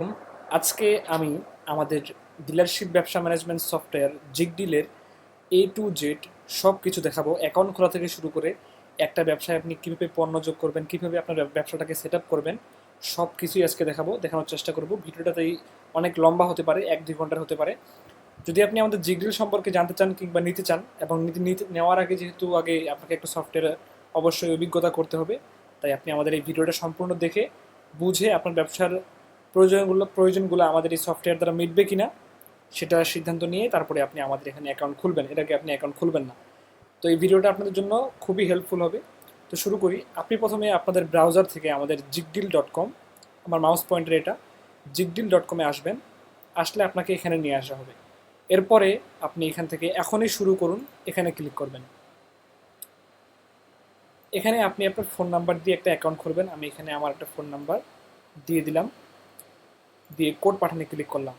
হুম, আজকে আমি আমাদের ডিলারশিপ ব্যবসা ম্যানেজমেন্ট সফটওয়্যার জিগডিলের A to Z সব কিছু দেখাবো। অ্যাকাউন্ট খোলা থেকে শুরু করে একটা ব্যবসায় আপনি কীভাবে পণ্য যোগ করবেন, কীভাবে আপনার ব্যবসাটাকে সেট আপ করবেন, সব কিছুই আজকে দেখানোর চেষ্টা করব। ভিডিওটাতেই অনেক লম্বা হতে পারে, 1-2 ঘন্টার হতে পারে। যদি আপনি আমাদের জিগডিল সম্পর্কে জানতে চান কিংবা নিতে চান, এবং নেওয়ার আগে যেহেতু আগে আপনাকে একটা সফটওয়্যার অবশ্যই অভিজ্ঞতা করতে হবে, তাই আপনি আমাদের এই ভিডিওটা সম্পূর্ণ দেখে বুঝে আপনার ব্যবসার প্রয়োজনগুলো আমাদের এই সফটওয়্যার দ্বারা মিটবে কিনা সেটা সিদ্ধান্ত নিয়ে তারপরে আপনি আমাদের এখানে অ্যাকাউন্ট খুলবেন। এটাকে আপনি অ্যাকাউন্ট খুলবেন না। তো এই ভিডিওটা আপনাদের জন্য খুবই হেল্পফুল হবে। তো শুরু করি। আপনি প্রথমে আপনাদের ব্রাউজার থেকে আমাদের জিগডিল.com, আমার মাউস পয়েন্টার এটা, জিগডিল.com-এ আসবেন। আসলে আপনাকে এখানে নিয়ে আসা হবে। এরপরে আপনি এখান থেকে এখনই শুরু করুন, এখানে ক্লিক করবেন। এখানে আপনি আপনার ফোন নাম্বার দিয়ে একটা অ্যাকাউন্ট খুলবেন। আমি এখানে আমার একটা ফোন নাম্বার দিয়ে দিলাম, দিয়ে কোড পাঠানে ক্লিক করলাম।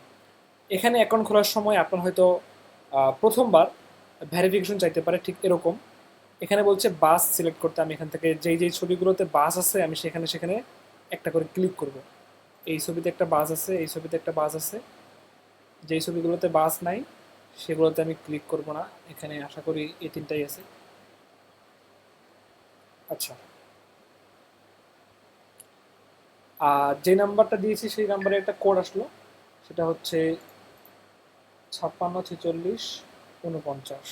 এখানে অ্যাকাউন্ট খোলার সময় আপনার হয়তো প্রথমবার ভেরিফিকেশন চাইতে পারে, ঠিক এরকম। এখানে বলছে বাস সিলেক্ট করতে। আমি এখান থেকে যেই ছবিগুলোতে বাস আছে আমি সেখানে একটা করে ক্লিক করব। এই ছবিতে একটা বাস আছে, এই ছবিতে একটা বাস আছে। যেই ছবিগুলোতে বাস নাই সেগুলোতে আমি ক্লিক করব না। এখানে আশা করি এই তিনটাই আছে। আচ্ছা, আর যে নাম্বারটা দিয়েছি সেই নাম্বারে একটা কোড আসলো, সেটা হচ্ছে 56 46 49।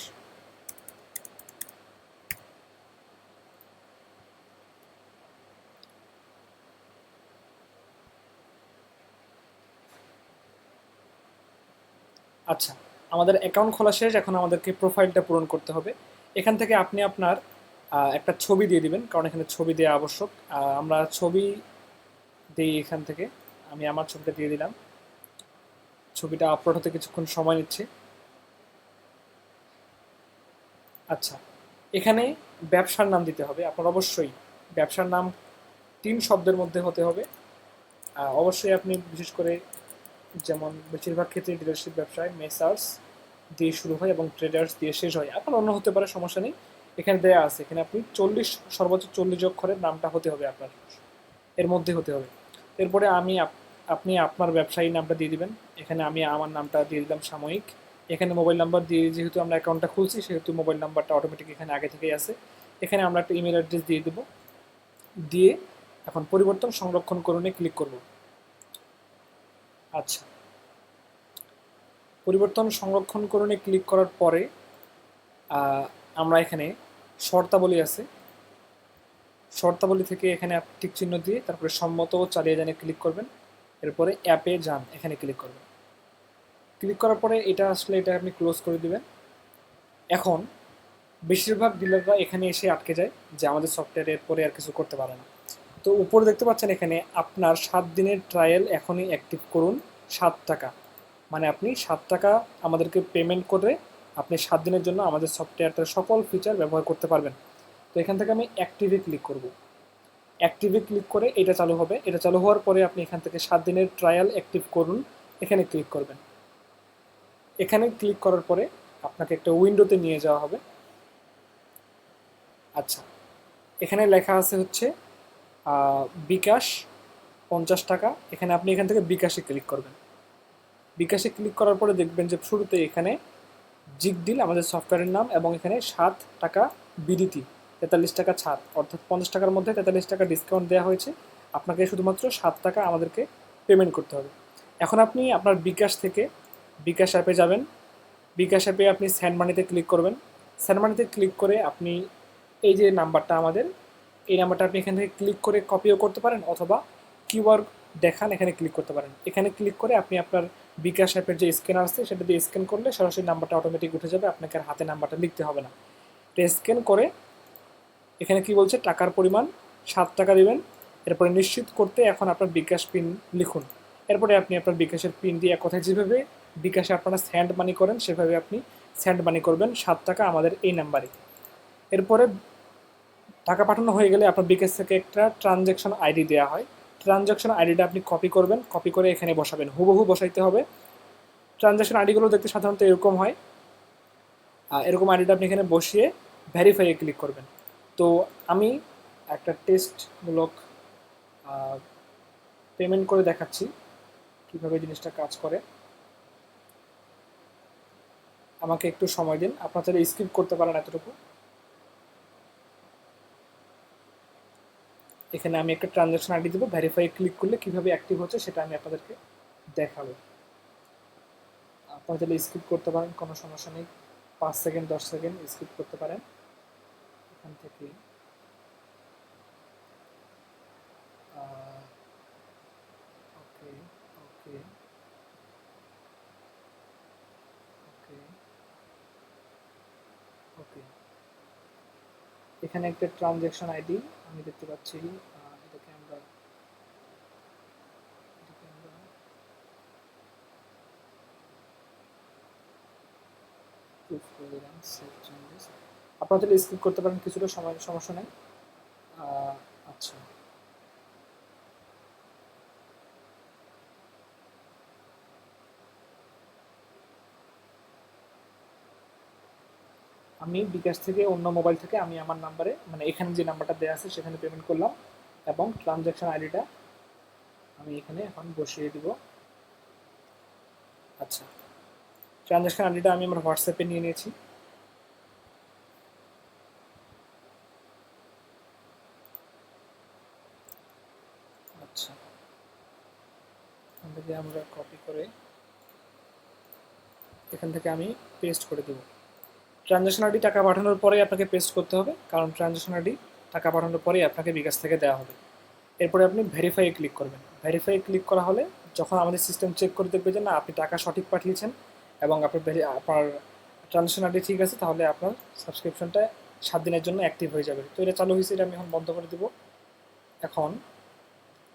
আচ্ছা, আমাদের অ্যাকাউন্ট খোলা শেষ। এখন আমাদেরকে প্রোফাইলটা পূরণ করতে হবে। এখান থেকে আপনি আপনার একটা ছবি দিয়ে দিবেন, কারণ এখানে ছবি দেওয়া আবশ্যক। আমরা ছবি দিই এখান থেকে। আমি আমার ছবিটা দিয়ে দিলাম। ছবিটা আপলোড হতে কিছুক্ষণ সময় নিচ্ছে। আচ্ছা, এখানে ব্যবসার নাম দিতে হবে। আপনার অবশ্যই ব্যবসার নাম 3 শব্দের মধ্যে হতে হবে। অবশ্যই আপনি বিশেষ করে, যেমন বেশিরভাগ ক্ষেত্রে ডিলারশিপ ব্যবসায় মেসার্স দিয়ে শুরু হয় এবং ট্রেডার্স দিয়ে শেষ হয়। আপনার অন্য হতে পারে, সমস্যা নেই। এখানে দেয়া আছে, এখানে আপনি সর্বোচ্চ 40 অক্ষরের নামটা হতে হবে আপনার, এর মধ্যে হতে হবে। এরপরে আপনি আপনার ব্যবসায়ী নামটা দিয়ে দিবেন। এখানে আমি আমার নামটা দিয়ে দিলাম সাময়িক। এখানে মোবাইল নাম্বার দিয়ে, যেহেতু আমরা অ্যাকাউন্টটা খুলছি সেহেতু মোবাইল নাম্বারটা অটোমেটিক এখানে আগে থেকেই আছে। এখানে আমরা একটা ইমেল অ্যাড্রেস দিয়ে দেবো। দিয়ে এখন পরিবর্তন সংরক্ষণ করণে ক্লিক করব। আচ্ছা, পরিবর্তন সংরক্ষণ করণে ক্লিক করার পরে আমরা এখানে শর্তাবলী আছে, শর্তাবলী থেকে এখানে টিক চিহ্ন দিয়ে তারপরে সম্মত ও চালিয়ে যানে ক্লিক করবেন। এরপরে অ্যাপে যান, এখানে ক্লিক করবেন। ক্লিক করার পরে এটা আপনি ক্লোজ করে দিবেন। এখন বেশিরভাগ ডিলাররা এখানে এসে আটকে যায় যে আমাদের সফটওয়্যারের পরে আর কিছু করতে পারে না। তো উপরে দেখতে পাচ্ছেন এখানে আপনার 7 দিনের ট্রায়াল এখনই অ্যাক্টিভ করুন, 7 টাকা। মানে আপনি 7 টাকা আমাদেরকে পেমেন্ট করে আপনি 7 দিনের জন্য আমাদের সফটওয়্যারটার সকল ফিচার ব্যবহার করতে পারবেন। তো এখান থেকে আমি অ্যাক্টিভে ক্লিক করব। অ্যাক্টিভে ক্লিক করে এটা চালু হবে। এটা চালু হওয়ার পরে আপনি এখান থেকে 7 দিনের ট্রায়াল অ্যাক্টিভ করুন, এখানে ক্লিক করবেন। এখানে ক্লিক করার পরে আপনাকে একটা উইন্ডোতে নিয়ে যাওয়া হবে। আচ্ছা, এখানে লেখা আছে হচ্ছে বিকাশ 50 টাকা। এখান থেকে বিকাশে ক্লিক করবেন। বিকাশে ক্লিক করার পরে দেখবেন যে শুরুতে এখানে জিগডিল আমাদের সফটওয়্যারের নাম, এবং এখানে 7 টাকা বিডিটি, 43 টাকা ছাড়, অর্থাৎ 50 টাকার মধ্যে 43 টাকা ডিসকাউন্ট দেওয়া হয়েছে। আপনাকে শুধুমাত্র 7 টাকা আমাদেরকে পেমেন্ট করতে হবে। এখন আপনি আপনার বিকাশ থেকে বিকাশ অ্যাপে যাবেন। বিকাশ অ্যাপে আপনি সেন্ড মানিতে ক্লিক করবেন। সেন্ড মানিতে ক্লিক করে আপনি এই যে নাম্বারটা আমাদের, এই নাম্বারটা আপনি এখান থেকে ক্লিক করে কপিও করতে পারেন, অথবা কিউআর দেখান এখানে ক্লিক করতে পারেন। এখানে ক্লিক করে আপনি আপনার বিকাশ অ্যাপের যে স্ক্যানার আছে সেটা দিয়ে স্ক্যান করলে সরাসরি নাম্বারটা অটোমেটিক উঠে যাবে, আপনাকে আর হাতে নাম্বারটা লিখতে হবে না। এটা স্ক্যান করে এখানে কি বলছে, টাকার পরিমাণ 7 টাকা দিবেন। এরপরে নিশ্চিত করতে এখন আপনার বিকাশ পিন লিখুন। এরপরে আপনি আপনার বিকাশের পিন দিয়ে এক কথায় যেভাবে বিকাশে আপনারা সেন্ড মানি করেন সেভাবে আপনি সেন্ড মানি করবেন 7 টাকা আমাদের এই নাম্বারে। এরপরে টাকা পাঠানো হয়ে গেলে আপনার বিকাশ থেকে একটা ট্রানজ্যাকশন আইডি দেওয়া হয়। ট্রানজ্যাকশন আইডিটা আপনি কপি করবেন, কপি করে এখানে বসাবেন, হুবহু বসাইতে হবে। ট্রানজ্যাকশন আইডিগুলো দেখতে সাধারণত এরকম হয়। এরকম আইডিটা আপনি এখানে বসিয়ে ভেরিফাইয়ে ক্লিক করবেন। তো আমি একটা টেস্টমূলক পেমেন্ট করে দেখাচ্ছি। কিভাবে জিনিসটা কাজ করে। আমাকে একটু সময় দিন, আপনারা চাইলে স্কিপ করতে পারেন এতটুকু। এখানে আমি একটা ট্রানজাকশন আইডি দেবো, ভেরিফাই ক্লিক করলে কিভাবে অ্যাক্টিভ হচ্ছে সেটা আমি আপনাদেরকে দেখাবো। আপনারা চাইলে স্কিপ করতে পারেন, কোনো সমস্যা নেই, 5 সেকেন্ড 10 সেকেন্ড স্কিপ করতে পারেন। এখান থেকে ওকে ওকে ওকে ওকে, এখানে একটা ট্রানজ্যাকশন আইডি আমি দেখতে পাচ্ছি। এটাকে আমরা প্রুফ করে দিলাম, সেভ চেঞ্জেস। আপনারা তাহলে স্কিপ করতে পারেন, কিছুটা সময় সমস্যা নেই। আচ্ছা, আমি বিকাশ থেকে অন্য মোবাইল থেকে আমি আমার নাম্বারে, মানে এখানে যে নাম্বারটা দেওয়া আছে সেখানে পেমেন্ট করলাম, এবং ট্রানজ্যাকশন আইডিটা আমি এখানে এখন বসিয়ে দিব। আচ্ছা, ট্রানজ্যাকশন আইডিটা আমি আমার হোয়াটসঅ্যাপে নিয়ে নিয়েছি। আচ্ছা, এখান থেকে আমরা কপি করে এখান থেকে আমি পেস্ট করে দেব। ট্রানজ্যাকশন আইডি টাকা পাঠানোর পরেই আপনাকে পেস্ট করতে হবে, কারণ ট্রানজ্যাকশন আইডি টাকা পাঠানোর পরেই আপনাকে বিকাশ থেকে দেওয়া হবে। এরপরে আপনি ভেরিফাই ক্লিক করবেন। ভেরিফাই ক্লিক করা হলে যখন আমাদের সিস্টেম চেক করে দেখবে যে না আপনি টাকা সঠিক পাঠিয়েছেন এবং আপনার ট্রানজ্যাকশন আইডি ঠিক আছে, তাহলে আপনার সাবস্ক্রিপশনটা 7 দিনের জন্য অ্যাক্টিভ হয়ে যাবে। তো এটা চালু হয়েছে, এটা আমি এখন বন্ধ করে দেবো। এখন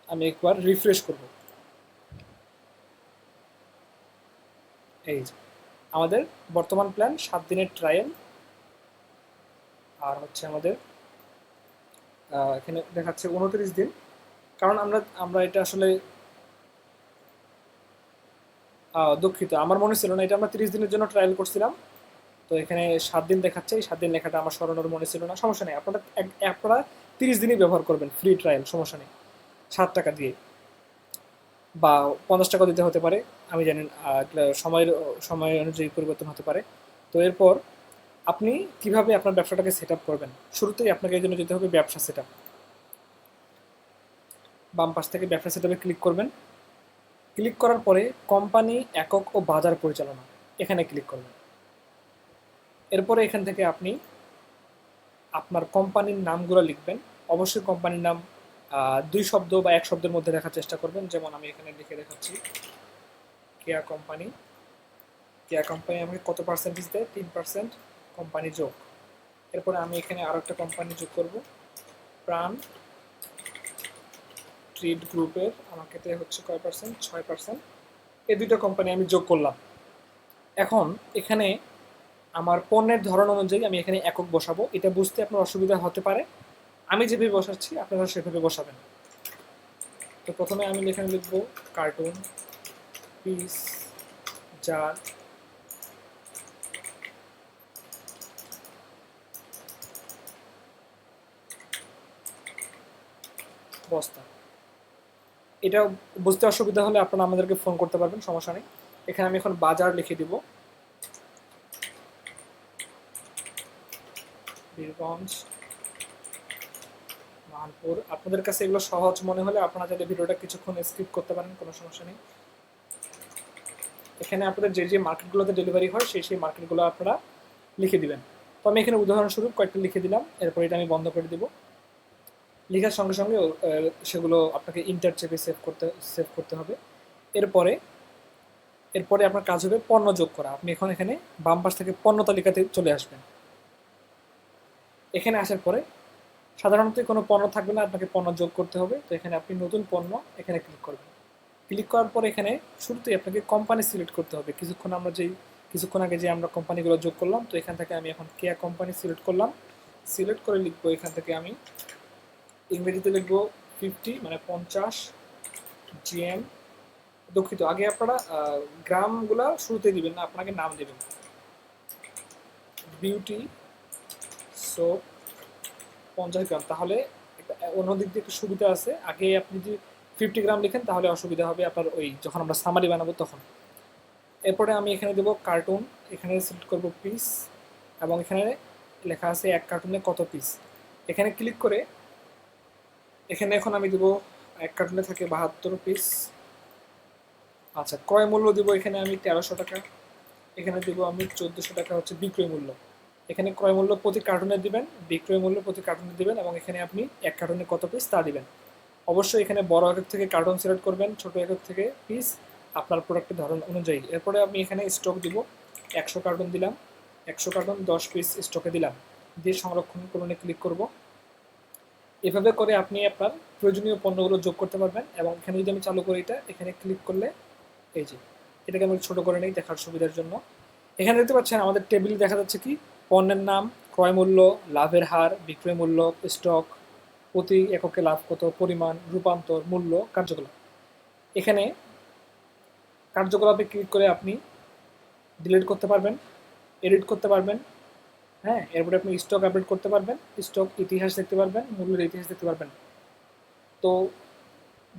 আমি একবার রিফ্রেশ করব। এই যে আমাদের বর্তমান প্ল্যান 7 দিনের ট্রায়াল, আর হচ্ছে আমাদের এখানে দেখাচ্ছে 29 দিন। কারণ আমরা আমরা এটা আসলে দুঃখিত, আমার মনে ছিল না, এটা আমরা 30 দিনের জন্য ট্রায়াল করছিলাম। তো এখানে 7 দিন দেখাচ্ছে, এই 7 দিন লেখাটা আমার সরানোর মনে ছিল না, সমস্যা নেই। আপনারা 30 দিনই ব্যবহার করবেন, ফ্রি ট্রায়াল, সমস্যা নেই। 7 টাকা দিয়ে বা 50 টাকা দিতে হতে পারে, আমি জানি না, সময়ের সময় অনুযায়ী পরিবর্তন হতে পারে। তো এরপর আপনি কিভাবে আপনার ব্যবসাটাকে সেট আপ করবেন, শুরুতেই আপনাকে এই জন্য যেতে হবে ব্যবসা সেট আপ। বাম পাশ থেকে ব্যবসা সেট আপে ক্লিক করবেন। ক্লিক করার পরে কোম্পানি, একক ও বাজার পরিচালনা, এখানে ক্লিক করবেন। এরপরে এখান থেকে আপনি আপনার কোম্পানির নামগুলো লিখবেন। অবশ্যই কোম্পানির নাম 2 শব্দ বা 1 শব্দের মধ্যে লেখার চেষ্টা করবেন। যেমন আমি এখানে লিখে দেখাচ্ছি, কেয়া কোম্পানি। কেয়া কোম্পানি আমাকে কত পার্সেন্টেজ দেয়? 3% কোম্পানি যোগ। এরপরে আমি এখানে আরও একটা কোম্পানি যোগ করব, প্রাণ ট্রেড গ্রুপের আমাকে দেয় হচ্ছে কয় পার্সেন্ট? 6%। এই দুটো কোম্পানি আমি যোগ করলাম। এখন এখানে আমার পণ্যের ধরন অনুযায়ী আমি এখানে একক বসাবো। এটা বুঝতে আপনার অসুবিধা হতে পারে, আমি যেভাবে বসাচ্ছি আপনারা সেভাবে বসাবেন। তো প্রথমে আমি এখানে লিখবো কার্টুন, পিস, জার, বস্তা। এটা বুঝতে অসুবিধা হলে আপনারা আমাদেরকে ফোন করতে পারবেন, সমস্যা নেই। এখানে আমি এখন বাজার লিখে দিব, বীরগঞ্জ, মানপুর। আপনাদের কাছে এগুলো সহজ মনে হলে আপনারা যদি ভিডিওটা কিছুক্ষণ স্কিপ করতে পারেন, কোনো সমস্যা নেই। এখানে আপনাদের যে যে মার্কেটগুলোতে ডেলিভারি হয় সেই সেই মার্কেটগুলো আপনারা লিখে দিবেন। তো আমি এখানে উদাহরণস্বরূপ কয়েকটা লিখে দিলাম, এরপর এটা আমি বন্ধ করে দিব। লেখার সঙ্গে সঙ্গে সেগুলো আপনাকে ইন্টার চেপে সেভ করতে হবে। এরপরে এরপরে আপনার কাজ হবে পণ্য যোগ করা। আপনি এখন এখানে বাম পাশ থেকে পণ্য তালিকাতে চলে আসবেন। এখানে আসার পরে সাধারণত কোনো পণ্য থাকবে না, আপনাকে পণ্য যোগ করতে হবে। তো এখানে আপনি নতুন পণ্য এখানে ক্লিক করবেন। ক্লিক করার পর এখানে শুরুতেই আপনাকে কোম্পানি সিলেক্ট করতে হবে। কিছুক্ষণ আগে যে আমরা কোম্পানিগুলো যোগ করলাম, তো এখান থেকে আমি এখন কেয়া কোম্পানি সিলেক্ট করলাম। সিলেক্ট করে লিখবো এখান থেকে আমি ইংরেজিতে লিখবো 50, মানে 50 জিএম। দুঃখিত, আগে আপনারা গ্রামগুলা শুরুতে দিবেন না, আপনাকে নাম দেবেন। বিউটি সোপ 50 গ্রাম, তাহলে অন্যদিক দিয়ে একটু সুবিধা আছে। আগে আপনি যদি 50 গ্রাম লিখেন তাহলে অসুবিধা হবে আপনার ওই যখন আমরা সামারি বানাবো তখন। এরপরে আমি এখানে দেবো কার্টুন, এখানে সিলেক্ট করব পিস, এবং এখানে লেখা আছে 1 কার্টুনে কত পিস। এখানে ক্লিক করে এখানে এখন আমি দেবো 1 কার্টুনে থাকে 72 পিস। আচ্ছা, ক্রয় মূল্য দেবো এখানে আমি 1300 টাকা, এখানে দেবো আমি 1400 টাকা হচ্ছে বিক্রয় মূল্য। এখানে ক্রয় মূল্য প্রতি কার্টুনে দিবেন, বিক্রয় মূল্য প্রতি কার্টুনে দিবেন, এবং এখানে আপনি 1 কার্টুনে কত পিস তা দিবেন। অবশ্যই এখানে বড় একক থেকে কার্টুন সিলেক্ট করবেন, ছোট একক থেকে পিস, আপনার প্রোডাক্টের ধরন অনুযায়ী। এরপরে আমি এখানে স্টক দিব, 100 কার্টুন দিলাম, 100 কার্টুন 10 পিস স্টকে দিলাম, দিয়ে সংরক্ষণ করণে ক্লিক করব। এভাবে করে আপনি আপনার প্রয়োজনীয় পণ্যগুলো যোগ করতে পারবেন। এবং এখানে যদি আমি চালু করি এটা, এখানে ক্লিক করলে এই যে এটাকে আমি ছোট করে নিই দেখার সুবিধার জন্য। এখানে দেখতে পাচ্ছেন আমাদের টেবিলে দেখা যাচ্ছে কি পণ্যের নাম, ক্রয় মূল্য, লাভের হার, বিক্রয় মূল্য, স্টক, প্রতি এককে লাভ কত, পরিমাণ, রূপান্তর, মূল্য, কার্যকলাপ। এখানে কার্যকলাপে ক্লিক করে আপনি ডিলিট করতে পারবেন, এডিট করতে পারবেন, হ্যাঁ। এরপরে আপনি স্টক আপডেট করতে পারবেন, স্টক ইতিহাস দেখতে পারবেন, মূল্যের ইতিহাস দেখতে পারবেন। তো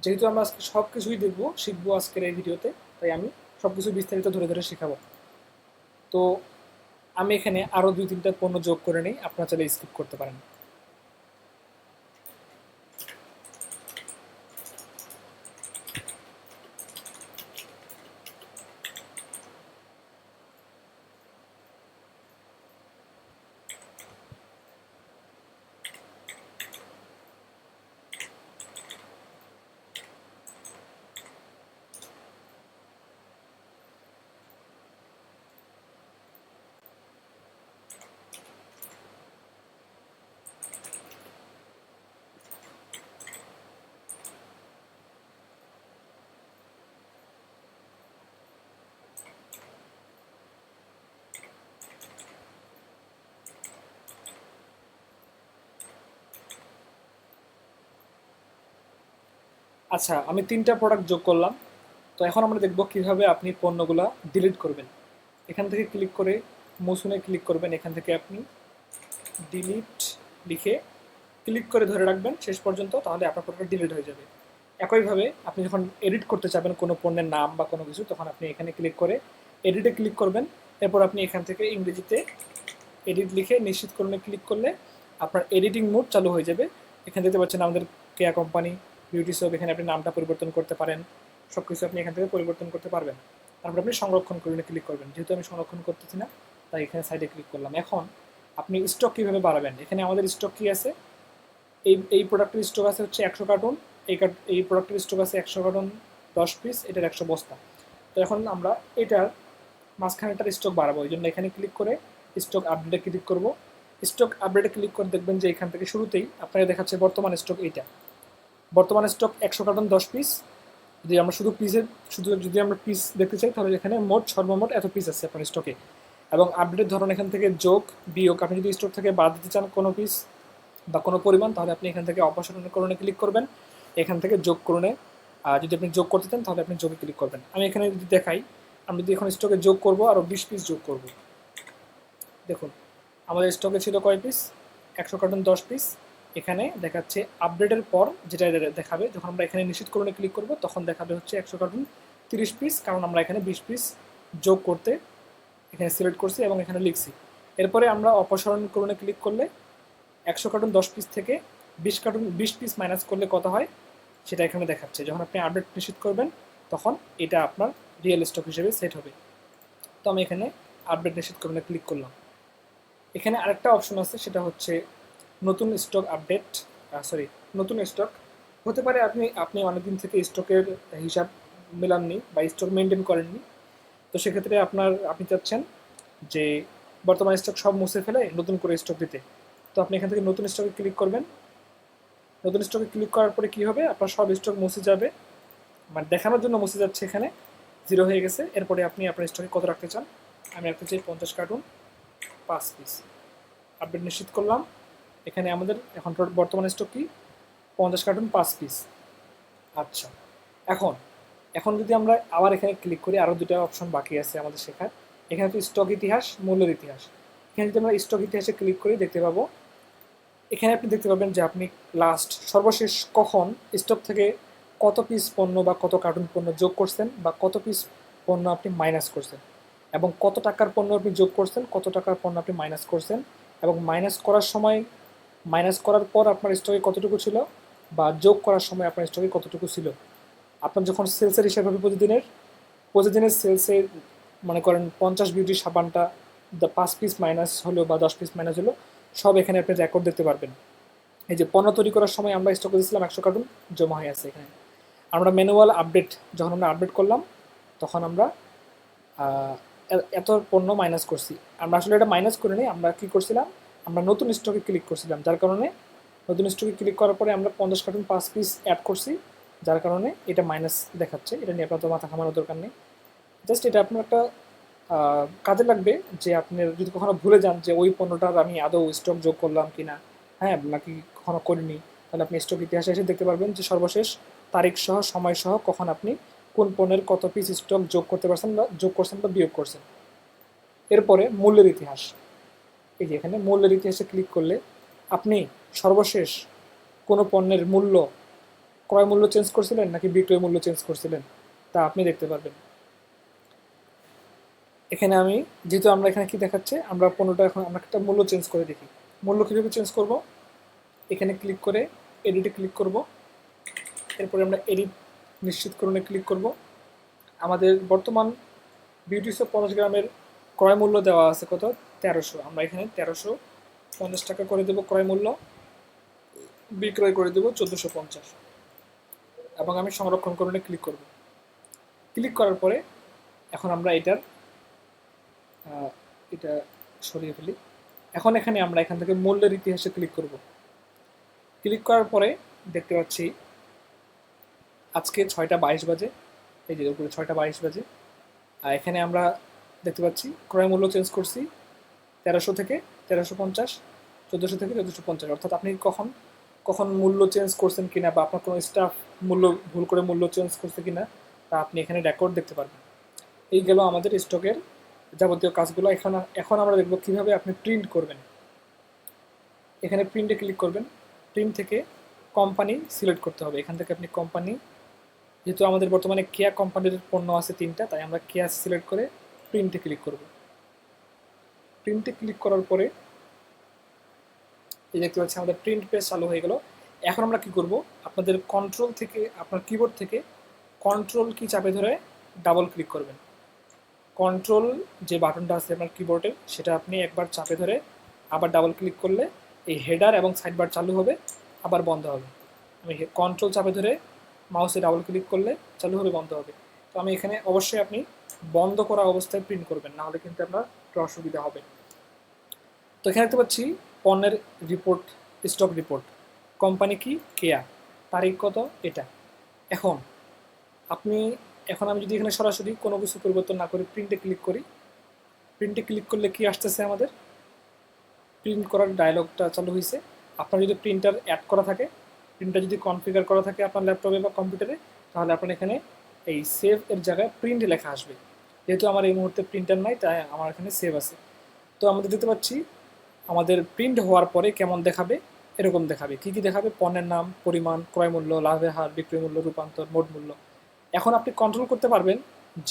যেহেতু আমরা আজকে সব কিছুই দেখবো, শিখবো আজকের এই ভিডিওতে, তাই আমি সব কিছু বিস্তারিত ধরে ধরে শেখাবো। তো আমি এখানে আরও 2-3টা পণ্য যোগ করে নিই, আপনারা চাইলে স্কিপ করতে পারেন। আচ্ছা, আমি 3টা প্রোডাক্ট যোগ করলাম। তো এখন আমরা দেখব কিভাবে আপনি পণ্যগুলা ডিলিট করবেন। এখান থেকে ক্লিক করে মোশনে ক্লিক করবেন, এখান থেকে আপনি ডিলিট লিখে ক্লিক করে ধরে রাখবেন শেষ পর্যন্ত, তাহলে আপনার প্রোডাক্ট ডিলিট হয়ে যাবে। একইভাবে আপনি যখন এডিট করতে চাবেন কোনো পণ্যের নাম বা কোনো কিছু, তখন আপনি এখানে ক্লিক করে এডিটে ক্লিক করবেন। এরপর আপনি এখান থেকে ইংরেজিতে এডিট লিখে নিশ্চিতকরণে ক্লিক করলে আপনার এডিটিং মোড চালু হয়ে যাবে। এখানে দেখতে পাচ্ছেন আমাদের কেয়া কোম্পানি, বিউটি সোপ, এখানে আপনি নামটা পরিবর্তন করতে পারেন, সব কিছু আপনি এখান থেকে পরিবর্তন করতে পারবেন। তারপর আপনি সংরক্ষণ করে ক্লিক করবেন। যেহেতু আমি সংরক্ষণ করতেছি না, তাই এখানে সাইডে ক্লিক করলাম। এখন আপনি স্টক কীভাবে বাড়াবেন, এখানে আমাদের স্টক কী আছে, এই প্রোডাক্টের স্টক আছে হচ্ছে 100 কার্টুন, এই প্রোডাক্টের স্টক আছে 100 কার্টুন 10 পিস, এটার 100 বস্তা। তো এখন আমরা এটার মাঝখানেটার স্টক বাড়াবো, এই জন্য এখানে ক্লিক করে স্টক আপডেটে ক্লিক করব। স্টক আপডেটে ক্লিক করে দেখবেন যে এখান থেকে শুরুতেই আপনাকে দেখাচ্ছে বর্তমান স্টক এইটা। বর্তমান স্টক 100 কার্টুন 10 পিস। যদি আমরা যদি আমরা পিস দেখতে চাই, তাহলে এখানে সর্বমোট এত পিস আছে আপনার স্টকে। এবং আপডেটের ধরন এখান থেকে যোগ, বিয়োগ, আপনি যদি স্টক থেকে বাদ দিতে চান কোনো পিস বা কোনো পরিমাণ, তাহলে আপনি এখান থেকে অপসারণে ক্লিক করবেন, এখান থেকে যোগ করণে। আর যদি আপনি যোগ করতে চান তাহলে আপনি যোগে ক্লিক করবেন। আমি এখানে যদি দেখাই, আমি যদি এখন স্টকে যোগ করব, আরও 20 পিস যোগ করব। দেখুন আমাদের স্টকে ছিল কয় পিস, 100 কার্টুন 10 পিস। এখানে দেখাচ্ছে আপডেটের পর যেটা দেখাবে, যখন আমরা এখানে নিশ্চিতকরণে ক্লিক করব, তখন দেখাবে হচ্ছে 100 কার্টুন 30 পিস, কারণ আমরা এখানে 20 পিস যোগ করতে এখানে সিলেক্ট করছি এবং এখানে লিখছি। এরপরে আমরা অপসারণকরণে ক্লিক করলে 100 কার্টুন 10 পিস থেকে 20 পিস মাইনাস করলে কত হয় সেটা এখানে দেখাচ্ছে। যখন আপনি আপডেট নিশ্চিত করবেন, তখন এটা আপনার রিয়েল স্টক হিসেবে সেট হবে। তো আমি এখানে আপডেট নিশ্চিতকরণে ক্লিক করলাম। এখানে আরেকটা অপশন আছে, সেটা হচ্ছে নতুন স্টক আপডেট, নতুন স্টক হতে পারে আপনি অনেকদিন থেকে স্টকের হিসাব মেলাননি বা স্টক মেনটেন করেননি। তো সেক্ষেত্রে আপনি চাচ্ছেন যে বর্তমান স্টক সব মুছে ফেলে নতুন করে স্টক দিতে। তো আপনি এখান থেকে নতুন স্টকে ক্লিক করবেন। নতুন স্টকে ক্লিক করার পরে কী হবে, আপনার সব স্টক মুছে যাবে, মানে দেখানোর জন্য মুছে যাচ্ছে, এখানে 0 হয়ে গেছে। এরপরে আপনি আপনার স্টকে কত রাখতে চান, আমি রাখতে চাই 50 কার্টুন 5 পিস। আপডেট নিশ্চিত করলাম। এখানে আমাদের এখন বর্তমান স্টক কি 50 কার্টুন 5 পিস। আচ্ছা, এখন যদি আমরা আবার এখানে ক্লিক করি, আরও 2টা অপশন বাকি আছে আমাদের শেখার। এখানে তো স্টক ইতিহাস, মূল্যের ইতিহাস। এখানে যদি আমরা স্টক ইতিহাসে ক্লিক করি, দেখতে পাবো এখানে আপনি দেখতে পাবেন যে আপনি সর্বশেষ কখন স্টক থেকে কত পিস পণ্য বা কত কার্টুন পণ্য যোগ করছেন বা কত পিস পণ্য আপনি মাইনাস করছেন, এবং কত টাকার পণ্য আপনি যোগ করছেন, কত টাকার পণ্য আপনি মাইনাস করছেন, এবং মাইনাস করার সময়, মাইনাস করার পর আপনার স্টকে কতটুকু ছিল, বা যোগ করার সময় আপনার স্টকে কতটুকু ছিল। আপনার যখন সেলসের হিসাব হবে প্রতিদিনের সেলসে মনে করেন 50 বিউটি সাবানটা 5 পিস মাইনাস হলো বা 10 পিস মাইনাস হলো, সব এখানে আপনি রেকর্ড দেখতে পারবেন। এই যে পণ্য তৈরি করার সময় আমরা স্টক করেছিলাম 100 কার্টুন, জমা হয়ে আছে এখানে। আমরা ম্যানুয়াল আপডেট, যখন আমরা আপডেট করলাম তখন আমরা এত পণ্য মাইনাস করছি। আমরা আসলে এটা মাইনাস করে নিই, আমরা কি করছিলাম, আমরা নতুন স্টকে ক্লিক করছিলাম, যার কারণে নতুন স্টকে ক্লিক করার পরে আমরা 50 কার্টুন 5 পিস অ্যাড করছি, যার কারণে এটা মাইনাস দেখাচ্ছে। এটা নিয়ে আপনার তো মাথা ঘামানোর দরকার নেই, জাস্ট এটা আপনার একটা কাজে লাগবে যে আপনি যদি কখনো ভুলে যান যে ওই পণ্যটার আমি আদৌ স্টক যোগ করলাম কিনা, হ্যাঁ নাকি কখনো করিনি, তাহলে আপনি স্টক ইতিহাসে এসে দেখতে পারবেন যে সর্বশেষ তারিখ সহ সময় সহ কখন আপনি কোন পণ্যের কত পিস স্টক যোগ করতে পারছেন বা যোগ করছেন বা বিয়োগ করছেন। এরপরে মূল্যের ইতিহাস, এই যে এখানে মূল্যের ইতিহাসে ক্লিক করলে আপনি সর্বশেষ কোনো পণ্যের মূল্য, ক্রয় মূল্য চেঞ্জ করছিলেন নাকি বিক্রয় মূল্য চেঞ্জ করছিলেন তা আপনি দেখতে পারবেন। এখানে আমি যেহেতু আমরা এখানে কি দেখাচ্ছে, আমরা পণ্যটা এখন আমরা একটা মূল্য চেঞ্জ করে দেখি। মূল্য কীভাবে চেঞ্জ করব, এখানে ক্লিক করে এডিটে ক্লিক করব, এরপরে আমরা এডিট নিশ্চিতকরণে ক্লিক করব। আমাদের বর্তমান বিউটি সোপ 50 গ্রামের ক্রয় মূল্য দেওয়া আছে কত, 1300। আমরা এখানে 1350 টাকা করে দেবো ক্রয় মূল্য, বিক্রয় করে দেবো 1450, এবং আমি সংরক্ষণ করণে ক্লিক করব। ক্লিক করার পরে এখন আমরা এটা সরিয়ে ফেলি। এখন এখানে আমরা এখান থেকে মূল্যের ইতিহাসে ক্লিক করব। ক্লিক করার পরে দেখতে পাচ্ছি আজকে 6টা 22 বাজে, এই যে উপরে 6টা 22 বাজে। আর এখানে আমরা দেখতে পাচ্ছি ক্রয় মূল্য চেঞ্জ করছি 1300 থেকে 1350, 1400 থেকে 1450। অর্থাৎ আপনি কখন কখন মূল্য চেঞ্জ করছেন কিনা বা আপনার কোনো স্টাফ মূল্য ভুল করে মূল্য চেঞ্জ করছে কিনা তা আপনি এখানে রেকর্ড দেখতে পারবেন। এই গেল আমাদের স্টকের যাবতীয় কাজগুলো। এখন আমরা দেখব কিভাবে আপনি প্রিন্ট করবেন। এখানে প্রিন্টে ক্লিক করবেন, প্রিন্ট থেকে কোম্পানি সিলেক্ট করতে হবে। এখান থেকে আপনি কোম্পানি, যেহেতু আমাদের বর্তমানে কেয়া কোম্পানির পণ্য আছে 3টা, তাই আমরা কেয়া সিলেক্ট করে প্রিন্টে ক্লিক করব। প্রিন্টে ক্লিক করার পরে এই দেখতে পাচ্ছি আমাদের প্রিন্ট পেজ চালু হয়ে গেল। এখন আমরা কি করব, আপনাদের কন্ট্রোল থেকে, আপনার কিবোর্ড থেকে কন্ট্রোল কি চাপে ধরে ডাবল ক্লিক করবেন। কন্ট্রোল যে বাটনটা আছে আপনার কিবোর্ডের, সেটা আপনি একবার চাপে ধরে আবার ডাবল ক্লিক করলে এই হেডার এবং সাইড বার চালু হবে, আবার বন্ধ হবে। আমি কন্ট্রোল চাপে ধরে মাউসে ডাবল ক্লিক করলে চালু হবে, বন্ধ হবে। তো আমি এখানে অবশ্যই আপনি বন্ধ করা অবস্থায় প্রিন্ট করবেন, নাহলে কিন্তু আপনার একটু অসুবিধা হবে। তো এখানে দেখতে পাচ্ছি পণ্যের রিপোর্ট, স্টক রিপোর্ট, কোম্পানি কি কেয়া, তারিখ কত এটা। এখন আপনি, এখন আমি যদি এখানে সরাসরি কোনো কিছু পরিবর্তন না করে প্রিন্টে ক্লিক করি, প্রিন্টে ক্লিক করলে কি আসতেছে, আমাদের প্রিন্ট করার ডায়লগটা চালু হয়েছে। আপনার যদি প্রিন্টার অ্যাড করা থাকে, প্রিন্টার যদি কনফিগার করা থাকে আপনার ল্যাপটপে বা কম্পিউটারে, তাহলে আপনার এখানে এই সেভ এর জায়গায় প্রিন্ট লেখা আসবে। যেহেতু আমার এই মুহূর্তে প্রিন্টার নাই, তাই আমার এখানে সেভ আছে। তো আমরা দেখতে পাচ্ছি আমাদের প্রিন্ট হওয়ার পরে কেমন দেখাবে, এরকম দেখাবে। কী কী দেখাবে, পণ্যের নাম, পরিমাণ, ক্রয় মূল্য, লাভের হার, বিক্রয় মূল্য, রূপান্তর, মোট মূল্য। এখন আপনি কন্ট্রোল করতে পারবেন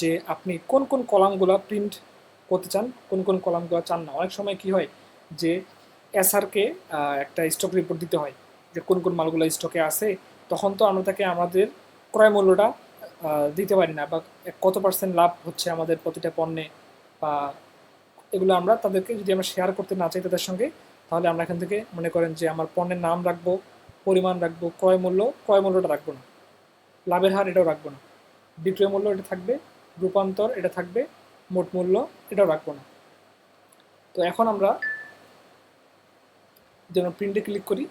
যে আপনি কোন কোন কলামগুলো প্রিন্ট করতে চান, কোন কোন কলামগুলো চান না। অনেক সময় কি হয় যে এসআরকে একটা স্টক রিপোর্ট দিতে হয় যে কোন কোন মালগুলো স্টকে আছে, তখন তো আমরা তাকে আমাদের ক্রয় মূল্যটা দিতে পারি না, বা কত পার্সেন্ট লাভ হচ্ছে আমাদের প্রতিটা পণ্যে, বা এগুলো আমরা তাদেরকে যদি আমরা শেয়ার করতে না চাই তাদের সঙ্গে, তাহলে আমরা এখান থেকে মনে করেন যে আমার পণ্যের নাম রাখবো, পরিমাণ রাখবো, ক্রয় মূল্যটা রাখবো না, লাভের হার এটাও রাখবো না, বিক্রয় মূল্য এটা থাকবে, রূপান্তর এটা থাকবে, মোট মূল্য এটাও রাখবো না। তো এখন আমরা যেন প্রিন্টে ক্লিক করি,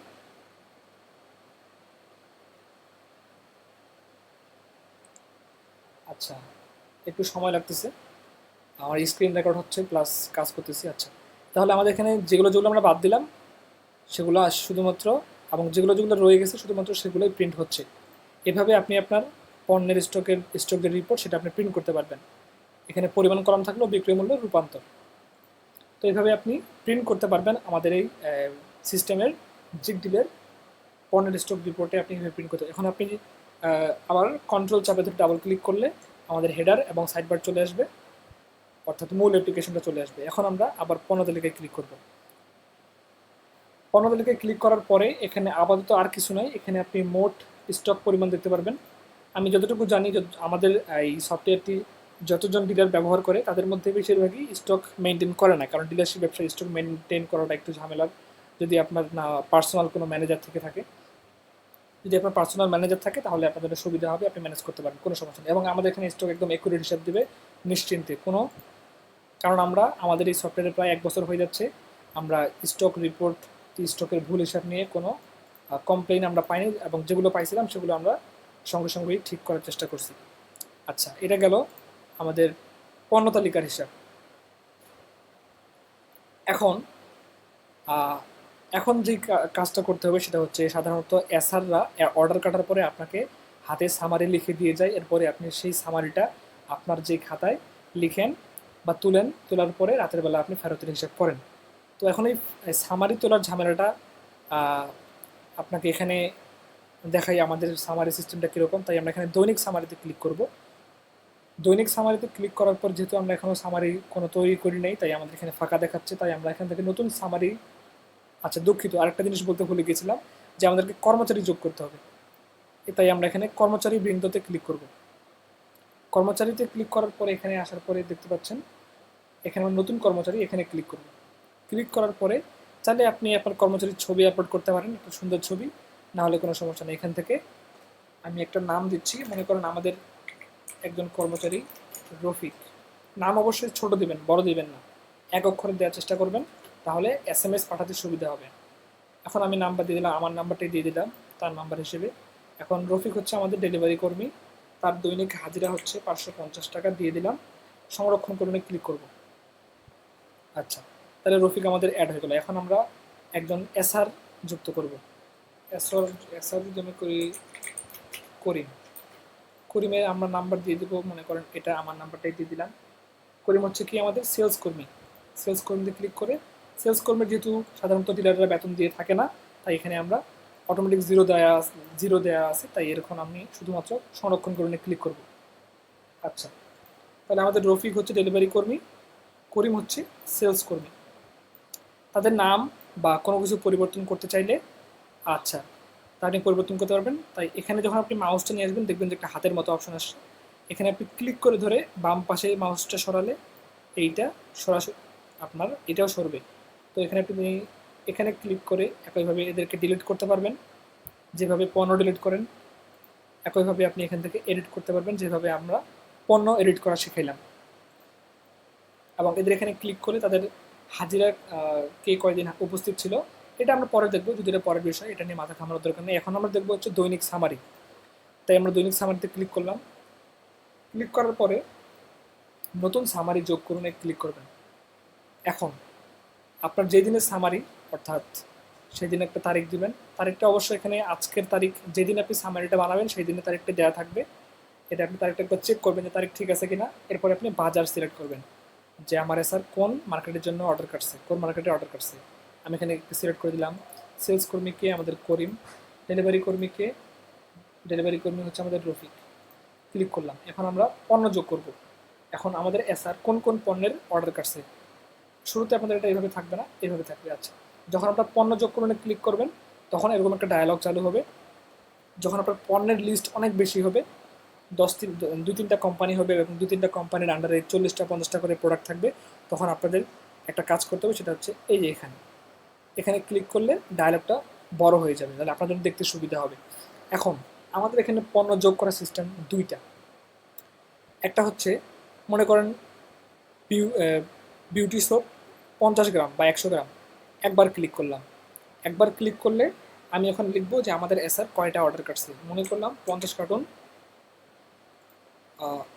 আচ্ছা একটু সময় লাগতেছে, আমার স্ক্রিন রেকর্ড হচ্ছে প্লাস কাজ করতেছি। আচ্ছা, তাহলে আমাদের এখানে যেগুলো যেগুলো আমরা বাদ দিলাম সেগুলো শুধুমাত্র, এবং যেগুলো যেগুলো রয়ে গেছে শুধুমাত্র সেগুলোই প্রিন্ট হচ্ছে। এভাবে আপনি আপনার পণ্যের স্টকের রিপোর্ট সেটা আপনি প্রিন্ট করতে পারবেন। এখানে পরিমাণ কলাম থাকলেও বিক্রয় মূল্য, রূপান্তর। তো এইভাবে আপনি প্রিন্ট করতে পারবেন আমাদের এই সিস্টেমের জিগ ডিলের পণ্যের স্টক রিপোর্টে আপনি এভাবে প্রিন্ট করতে। এখন আপনি আবার কন্ট্রোল চাপে ধরে ডাবল ক্লিক করলে আমাদের হেডার এবং সাইডবার চলে আসবে, অর্থাৎ মূল অ্যাপ্লিকেশনটা চলে আসবে। এখন আমরা আবার পণ্য তালিকায় ক্লিক করব। পণ্য তালিকায় ক্লিক করার পরে এখানে আপাতত আর কিছু নাই, এখানে আপনি মোট স্টক পরিমাণ দেখতে পারবেন। আমি যতটুকু জানি আমাদের এই সফটওয়্যারটি যতজন ডিলার ব্যবহার করে তাদের মধ্যে বেশিরভাগই স্টক মেনটেন করে না, কারণ ডিলারশিপ ব্যবসায় স্টক মেনটেন করাটা একটু ঝামেলার। যদি আপনার না পার্সোনাল কোনো ম্যানেজার থেকে থাকে, যদি আপনার পার্সোনাল ম্যানেজার থাকে তাহলে আপনাদের সুবিধা হবে, আপনি ম্যানেজ করতে পারেন, কোনো সমস্যা নেই। এবং আমাদের এখানে স্টক একদম একুরেট হিসাব দেবে নিশ্চিন্তে কোনো, কারণ আমরা আমাদের এই সফটওয়্যারে প্রায় 1 বছর হয়ে যাচ্ছে, আমরা স্টক রিপোর্ট স্টকের ভুল হিসাব নিয়ে কোনো কমপ্লেইন আমরা পাইনি, এবং যেগুলো পাইছিলাম সেগুলো আমরা সঙ্গে সঙ্গেই ঠিক করার চেষ্টা করছি। আচ্ছা, এটা গেল আমাদের পণ্য তালিকার হিসাব। এখন এখন যে কাজটা করতে হবে সেটা হচ্ছে, সাধারণত এসআররা অর্ডার কাটার পরে আপনাকে হাতে সামারি লিখে দিয়ে যায়, এরপরে আপনি সেই সামারিটা আপনার যে খাতায় লিখেন বা তোলার পরে রাতের বেলা আপনি ফেরতের হিসাব করেন। তো এখন এই সামারি তোলার ঝামেলাটা আপনাকে এখানে দেখাই আমাদের সামারি সিস্টেমটা কীরকম। তাই আমরা এখানে দৈনিক সামারিতে ক্লিক করব। দৈনিক সামারিতে ক্লিক করার পর যেহেতু আমরা এখনও সামারি কোনো তৈরি করি নাই, তাই আমাদের এখানে ফাঁকা দেখাচ্ছে, তাই আমরা এখান থেকে নতুন সামারি, আচ্ছা দুঃখিত, আরেকটা জিনিস বলতে ভুলে গেছিলাম যে আমাদেরকে কর্মচারী যোগ করতে হবে, তাই আমরা এখানে কর্মচারী বৃন্দতে ক্লিক করব। কর্মচারীতে ক্লিক করার পরে এখানে আসার পরে দেখতে পাচ্ছেন এখানে আমরা নতুন কর্মচারী, এখানে ক্লিক করব। ক্লিক করার পরে চাইলে আপনি আপনার কর্মচারীর ছবি আপলোড করতে পারেন, একটা সুন্দর ছবি, না হলে কোনো সমস্যা নেই। এখান থেকে আমি একটা নাম দিচ্ছি, মনে করেন আমাদের একজন কর্মচারী রফিক। নাম অবশ্যই ছোট দিবেন, বড় দিবেন না, 1 অক্ষরে দেওয়ার চেষ্টা করবেন, তাহলে SMS পাঠাতে সুবিধা হবে। এখন আমি নাম্বার দিয়ে দিলাম, আমার নাম্বারটাই দিয়ে দিলাম তার নাম্বার হিসেবে। এখন রফিক হচ্ছে আমাদের ডেলিভারি কর্মী, তার দৈনিক হাজিরা হচ্ছে 550 টাকা, দিয়ে দিলাম। সংরক্ষণ করে ক্লিক করব। আচ্ছা, তাহলে রফিক আমাদের অ্যাড হয়ে গেল। এখন আমরা একজন এসআর যুক্ত করব। এসআর যদি আমি করিম, করিমের আমরা নাম্বার দিয়ে দেবো, মনে করেন এটা আমার নাম্বারটাই দিয়ে দিলাম। করিম হচ্ছে কি আমাদের সেলস কর্মী। সেলস কর্মীতে ক্লিক করে, সেলস কর্মীর যেহেতু সাধারণত ডিলাররা বেতন দিয়ে থাকে না, তাই এখানে আমরা অটোমেটিক জিরো দেওয়া আছে, তাই এরকম আমি শুধুমাত্র সংরক্ষণ করে ক্লিক করব। আচ্ছা, তাহলে আমাদের রফিক হচ্ছে ডেলিভারি কর্মী, করিম হচ্ছে সেলস কর্মী। তাদের নাম বা কোনো কিছু পরিবর্তন করতে চাইলে আচ্ছা তা আপনি পরিবর্তন করতে পারবেন। তাই এখানে যখন আপনি মাউসটা নিয়ে আসবেন দেখবেন যে একটা হাতের মতো অপশন আসছে, এখানে আপনি ক্লিক করে ধরে বাম পাশে মাউসটা সরালে এইটা সরাসরি আপনার এটাও সরবে। তো এখানে আপনি এখানে ক্লিক করে একইভাবে এদেরকে ডিলিট করতে পারবেন, যেভাবে পণ্য ডিলিট করেন একইভাবে আপনি এখান থেকে এডিট করতে পারবেন, যেভাবে আমরা পণ্য এডিট করা শিখাইলাম। এবং এদের এখানে ক্লিক করে তাদের হাজিরা কে কয়দিন উপস্থিত ছিল এটা আমরা পরে দেখবো, যদি এটা পরের বিষয়, এটা নিয়ে মাথা ঘামানোর দরকার নেই। এখন আমরা দেখবো হচ্ছে দৈনিক সামারি। তাই আমরা দৈনিক সামারিতে ক্লিক করলাম। ক্লিক করার পরে নতুন সামারি যোগ করুন ক্লিক করবেন। এখন আপনার যেই দিনের সামারি, অর্থাৎ সেই দিন একটা তারিখ দিবেন, তারিখটা অবশ্যই এখানে আজকের তারিখ, যেদিন আপনি সামারিটা বানাবেন সেই দিনের তারিখটা দেওয়া থাকবে। এটা আপনি তারিখটা একবার চেক করবেন যে তারিখ ঠিক আছে কিনা। এরপরে আপনি বাজার সিলেক্ট করবেন যে আমার স্যার কোন মার্কেটের জন্য অর্ডার কাটছে, কোন মার্কেটে অর্ডার কাটছে। আমি এখানে সিলেক্ট করে দিলাম। সেলস কর্মীকে আমাদের করিম, ডেলিভারি কর্মী হচ্ছে আমাদের রফিক। ক্লিক করলাম। এখন আমরা পণ্য যোগ করব। এখন আমাদের এসআর কোন কোন পণ্যের অর্ডার কাটছে, শুরুতে আপনাদের এটা এইভাবে থাকবে না, এইভাবে থাকবে। আচ্ছা, যখন আপনার পণ্য যোগ করুন ক্লিক করবেন তখন এরকম একটা ডায়ালগ চালু হবে। যখন আপনার পণ্যের লিস্ট অনেক বেশি হবে, 2-3টা কোম্পানি হবে এবং 2-3টা কোম্পানির আন্ডারে 40টা 50টা করে প্রোডাক্ট থাকবে, তখন আপনাদের একটা কাজ করতে হবে, সেটা হচ্ছে এই যে এখানে ক্লিক করলে ডায়ালগটা বড় হয়ে যাবে, তাহলে আপনাদের দেখতে সুবিধা হবে। এখন আমাদের এখানে পণ্য যোগ করার সিস্টেম দুইটা। একটা হচ্ছে মনে করেন বিউটি সোপ 50 গ্রাম বা 100 গ্রাম, একবার ক্লিক করলাম। একবার ক্লিক করলে আমি এখন লিখবো যে আমাদের এসআর কয়টা অর্ডার কাটছে, মনে করলাম 50 কার্টন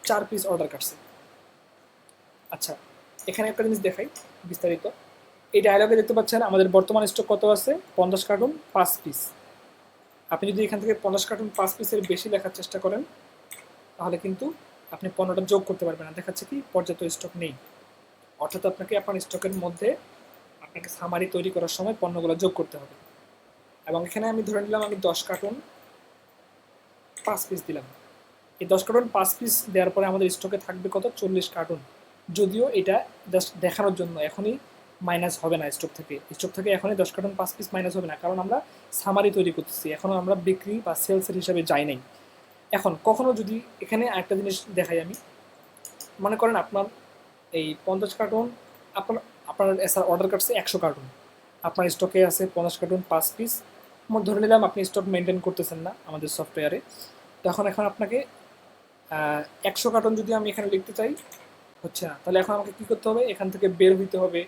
4 পিস অর্ডার কাটছে। আচ্ছা, এখানে একটা জিনিস দেখাই বিস্তারিত। এই ডায়লগে দেখতে পাচ্ছেন আমাদের বর্তমান স্টক কত আছে, 50 কার্টন 5 পিস। আপনি যদি এখান থেকে 50 কার্টন 5 পিসের বেশি লেখার চেষ্টা করেন তাহলে কিন্তু আপনি পণ্যটা যোগ করতে পারবেন না, দেখাচ্ছে কি পর্যাপ্ত স্টক নেই। অর্থাৎ আপনাকে আপনার স্টকের মধ্যে আপনাকে সামারি তৈরি করার সময় পণ্যগুলো যোগ করতে হবে। এবং এখানে আমি ধরে নিলাম আমি 10 কার্টন 5 পিস দিলাম। এই 10 কার্টন 5 পিস দেওয়ার পরে আমাদের স্টকে থাকবে কত, 40 কার্টন। যদিও এটা জাস্ট দেখানোর জন্য, এখনই মাইনাস হবে না স্টক থেকে এখনই 10 কার্টন 5 পিস মাইনাস হবে না, কারণ আমরা সামারি তৈরি করতেছি, এখনও আমরা বিক্রি বা সেলসের হিসাবে যাই নাই। এখন কখনো যদি এখানে আরেকটা জিনিস দেখাই আমি, মনে করেন আপনার এই 50 কার্টন, আপনার আপনার এসআর অর্ডার কাটছে 100 কার্টন, আপনার স্টকে আছে 50 কার্টন 5 পিস। ধরে নিলাম আপনি স্টক মেনটেন করতেছেন না আমাদের সফটওয়্যারে, তখন এখন আপনাকে 100 কার্টন যদি আমি এখানে লিখতে চাই, হচ্ছে না, তাহলে এখন আমাকে কী করতে হবে, এখান থেকে বের হইতে হবে,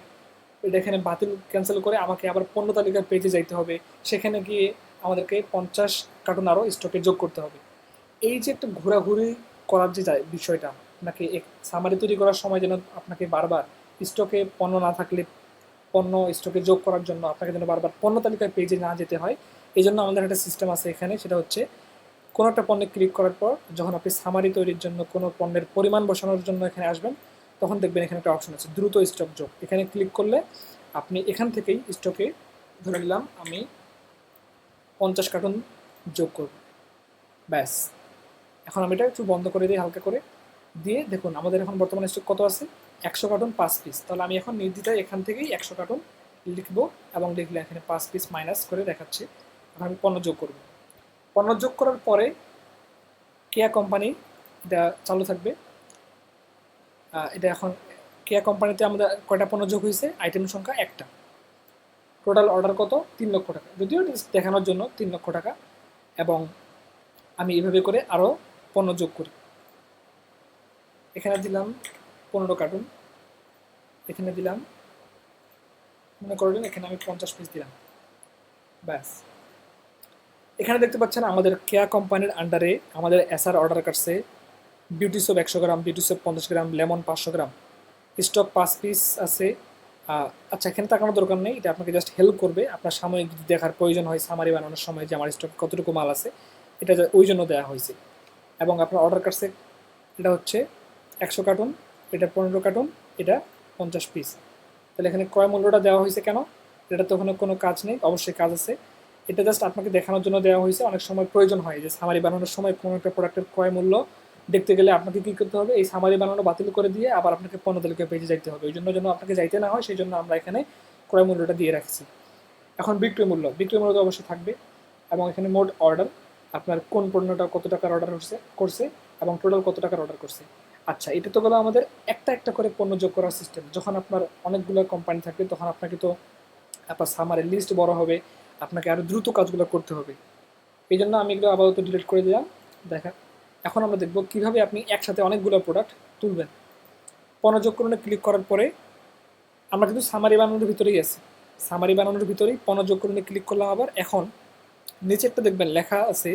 এটা এখানে বাতিল ক্যান্সেল করে আমাকে আবার পণ্য তালিকার পেজে যাইতে হবে, সেখানে গিয়ে আমাদেরকে 50 কার্টন আরও স্টকে যোগ করতে হবে। এই যে একটা ঘোরাঘুরি করার যে বিষয়টা, আপনাকে সামারি তৈরি করার সময় যেন আপনাকে বারবার স্টকে পণ্য না থাকলে পণ্য স্টকে যোগ করার জন্য আপনাকে যেন বারবার পণ্য তালিকার পেজে না যেতে হয়, এই জন্য আমাদের একটা সিস্টেম আছে এখানে, সেটা হচ্ছে কোনো একটা পণ্যে ক্লিক করার পর যখন আপনি সামারি তৈরির জন্য কোনো পণ্যের পরিমাণ বসানোর জন্য এখানে আসবেন, তখন দেখবেন এখানে একটা অপশন আছে দ্রুত স্টক যোগ। এখানে ক্লিক করলে আপনি এখান থেকেই স্টকে, ধরে নিলাম আমি 50 কার্টন যোগ করব, ব্যাস। এখন আমি এটা একটু বন্ধ করে দিই হালকা করে দিয়ে, দেখুন আমাদের এখন বর্তমানে স্টক কত আছে, 100 কার্টন 5 পিস। তাহলে আমি এখন নির্দ্বিধায় এখান থেকেই 100 কার্টন লিখবো, এবং লিখলে এখানে 5 পিস মাইনাস করে দেখাচ্ছে। এখন আমি পণ্য যোগ করব। পণ্য যোগ করার পরে কেয়া কোম্পানি এটা চালু থাকবে। এটা এখন কেয়া কোম্পানিতে আমাদের কয়টা পণ্য যোগ হয়েছে, আইটেম সংখ্যা একটা, টোটাল অর্ডার কত, 3 লক্ষ টাকা, যদিও দেখানোর জন্য 3 লক্ষ টাকা। এবং আমি এইভাবে করে আরও পণ্য যোগ করি, এখানে দিলাম 15 কার্টন, এখানে দিলাম, মনে করলেন এখানে আমি 50 পিস দিলাম, ব্যাস। এখানে দেখতে পাচ্ছেন আমাদের কেয়া কোম্পানির আন্ডারে আমাদের এসআর অর্ডার কাটছে বিউটি সোপ 100 গ্রাম, বিউটি সোপ 50 গ্রাম, লেমন 500 গ্রাম, স্টক 5 পিস আছে। আচ্ছা, এখানে তাকানোর দরকার নেই, এটা আপনাকে জাস্ট হেল্প করবে, আপনার সাময়িক দেখার প্রয়োজন হয় সামারি বানানোর সময় যে আমার স্টক কতটুকু মাল আছে, এটা ওই জন্য দেওয়া হয়েছে। এবং আপনার অর্ডার কাটছে, এটা হচ্ছে 100 কার্টন, এটা 15 কার্টন, এটা 50 পিস। তাহলে এখানে ক্রয় মূল্যটা দেওয়া হয়েছে কেন, এটা তো ওখানে কোনো কাজ নেই, অবশ্যই কাজ আছে, এটা জাস্ট আপনাকে দেখানোর জন্য দেওয়া হয়েছে। অনেক সময় প্রয়োজন হয় যে সামারি বানানোর সময় কোনো একটা প্রোডাক্টের ক্রয় মূল্য দেখতে গেলে আপনাকে কী করতে হবে, এই সামারি বানানো বাতিল করে দিয়ে আবার আপনাকে পণ্য তালিকা পেজে যাইতে হবে, ওই জন্য আপনাকে যাইতে না হয়, সেই জন্য আমরা এখানে ক্রয় মূল্যটা দিয়ে রাখছি। এখন বিক্রয় মূল্য তো অবশ্যই থাকবে, এবং এখানে মোট অর্ডার, আপনার কোন পণ্যটা কত টাকার অর্ডার করছে এবং টোটাল কত টাকার অর্ডার করছে। আচ্ছা, এটা তো গেলো আমাদের একটা একটা করে পণ্য যোগ করার সিস্টেম। যখন আপনার অনেকগুলো কোম্পানি থাকবে তখন আপনাকে তো আপনার সামারের লিস্ট বড় হবে, আপনাকে আরও দ্রুত কাজগুলো করতে হবে, এই জন্য আমি এগুলো আপাতত ডিলিট করে দিলাম। দেখা, এখন আমরা দেখব কীভাবে আপনি একসাথে অনেকগুলো প্রোডাক্ট তুলবেন। পণ্য যোগকরণে ক্লিক করার পরে আমরা কিন্তু সামারি বানানোর ভিতরেই আছি, সামারি বানানোর ভিতরেই পণ্য যোগকরণে ক্লিক করলাম। আবার এখন নিচেরটা দেখবেন লেখা আছে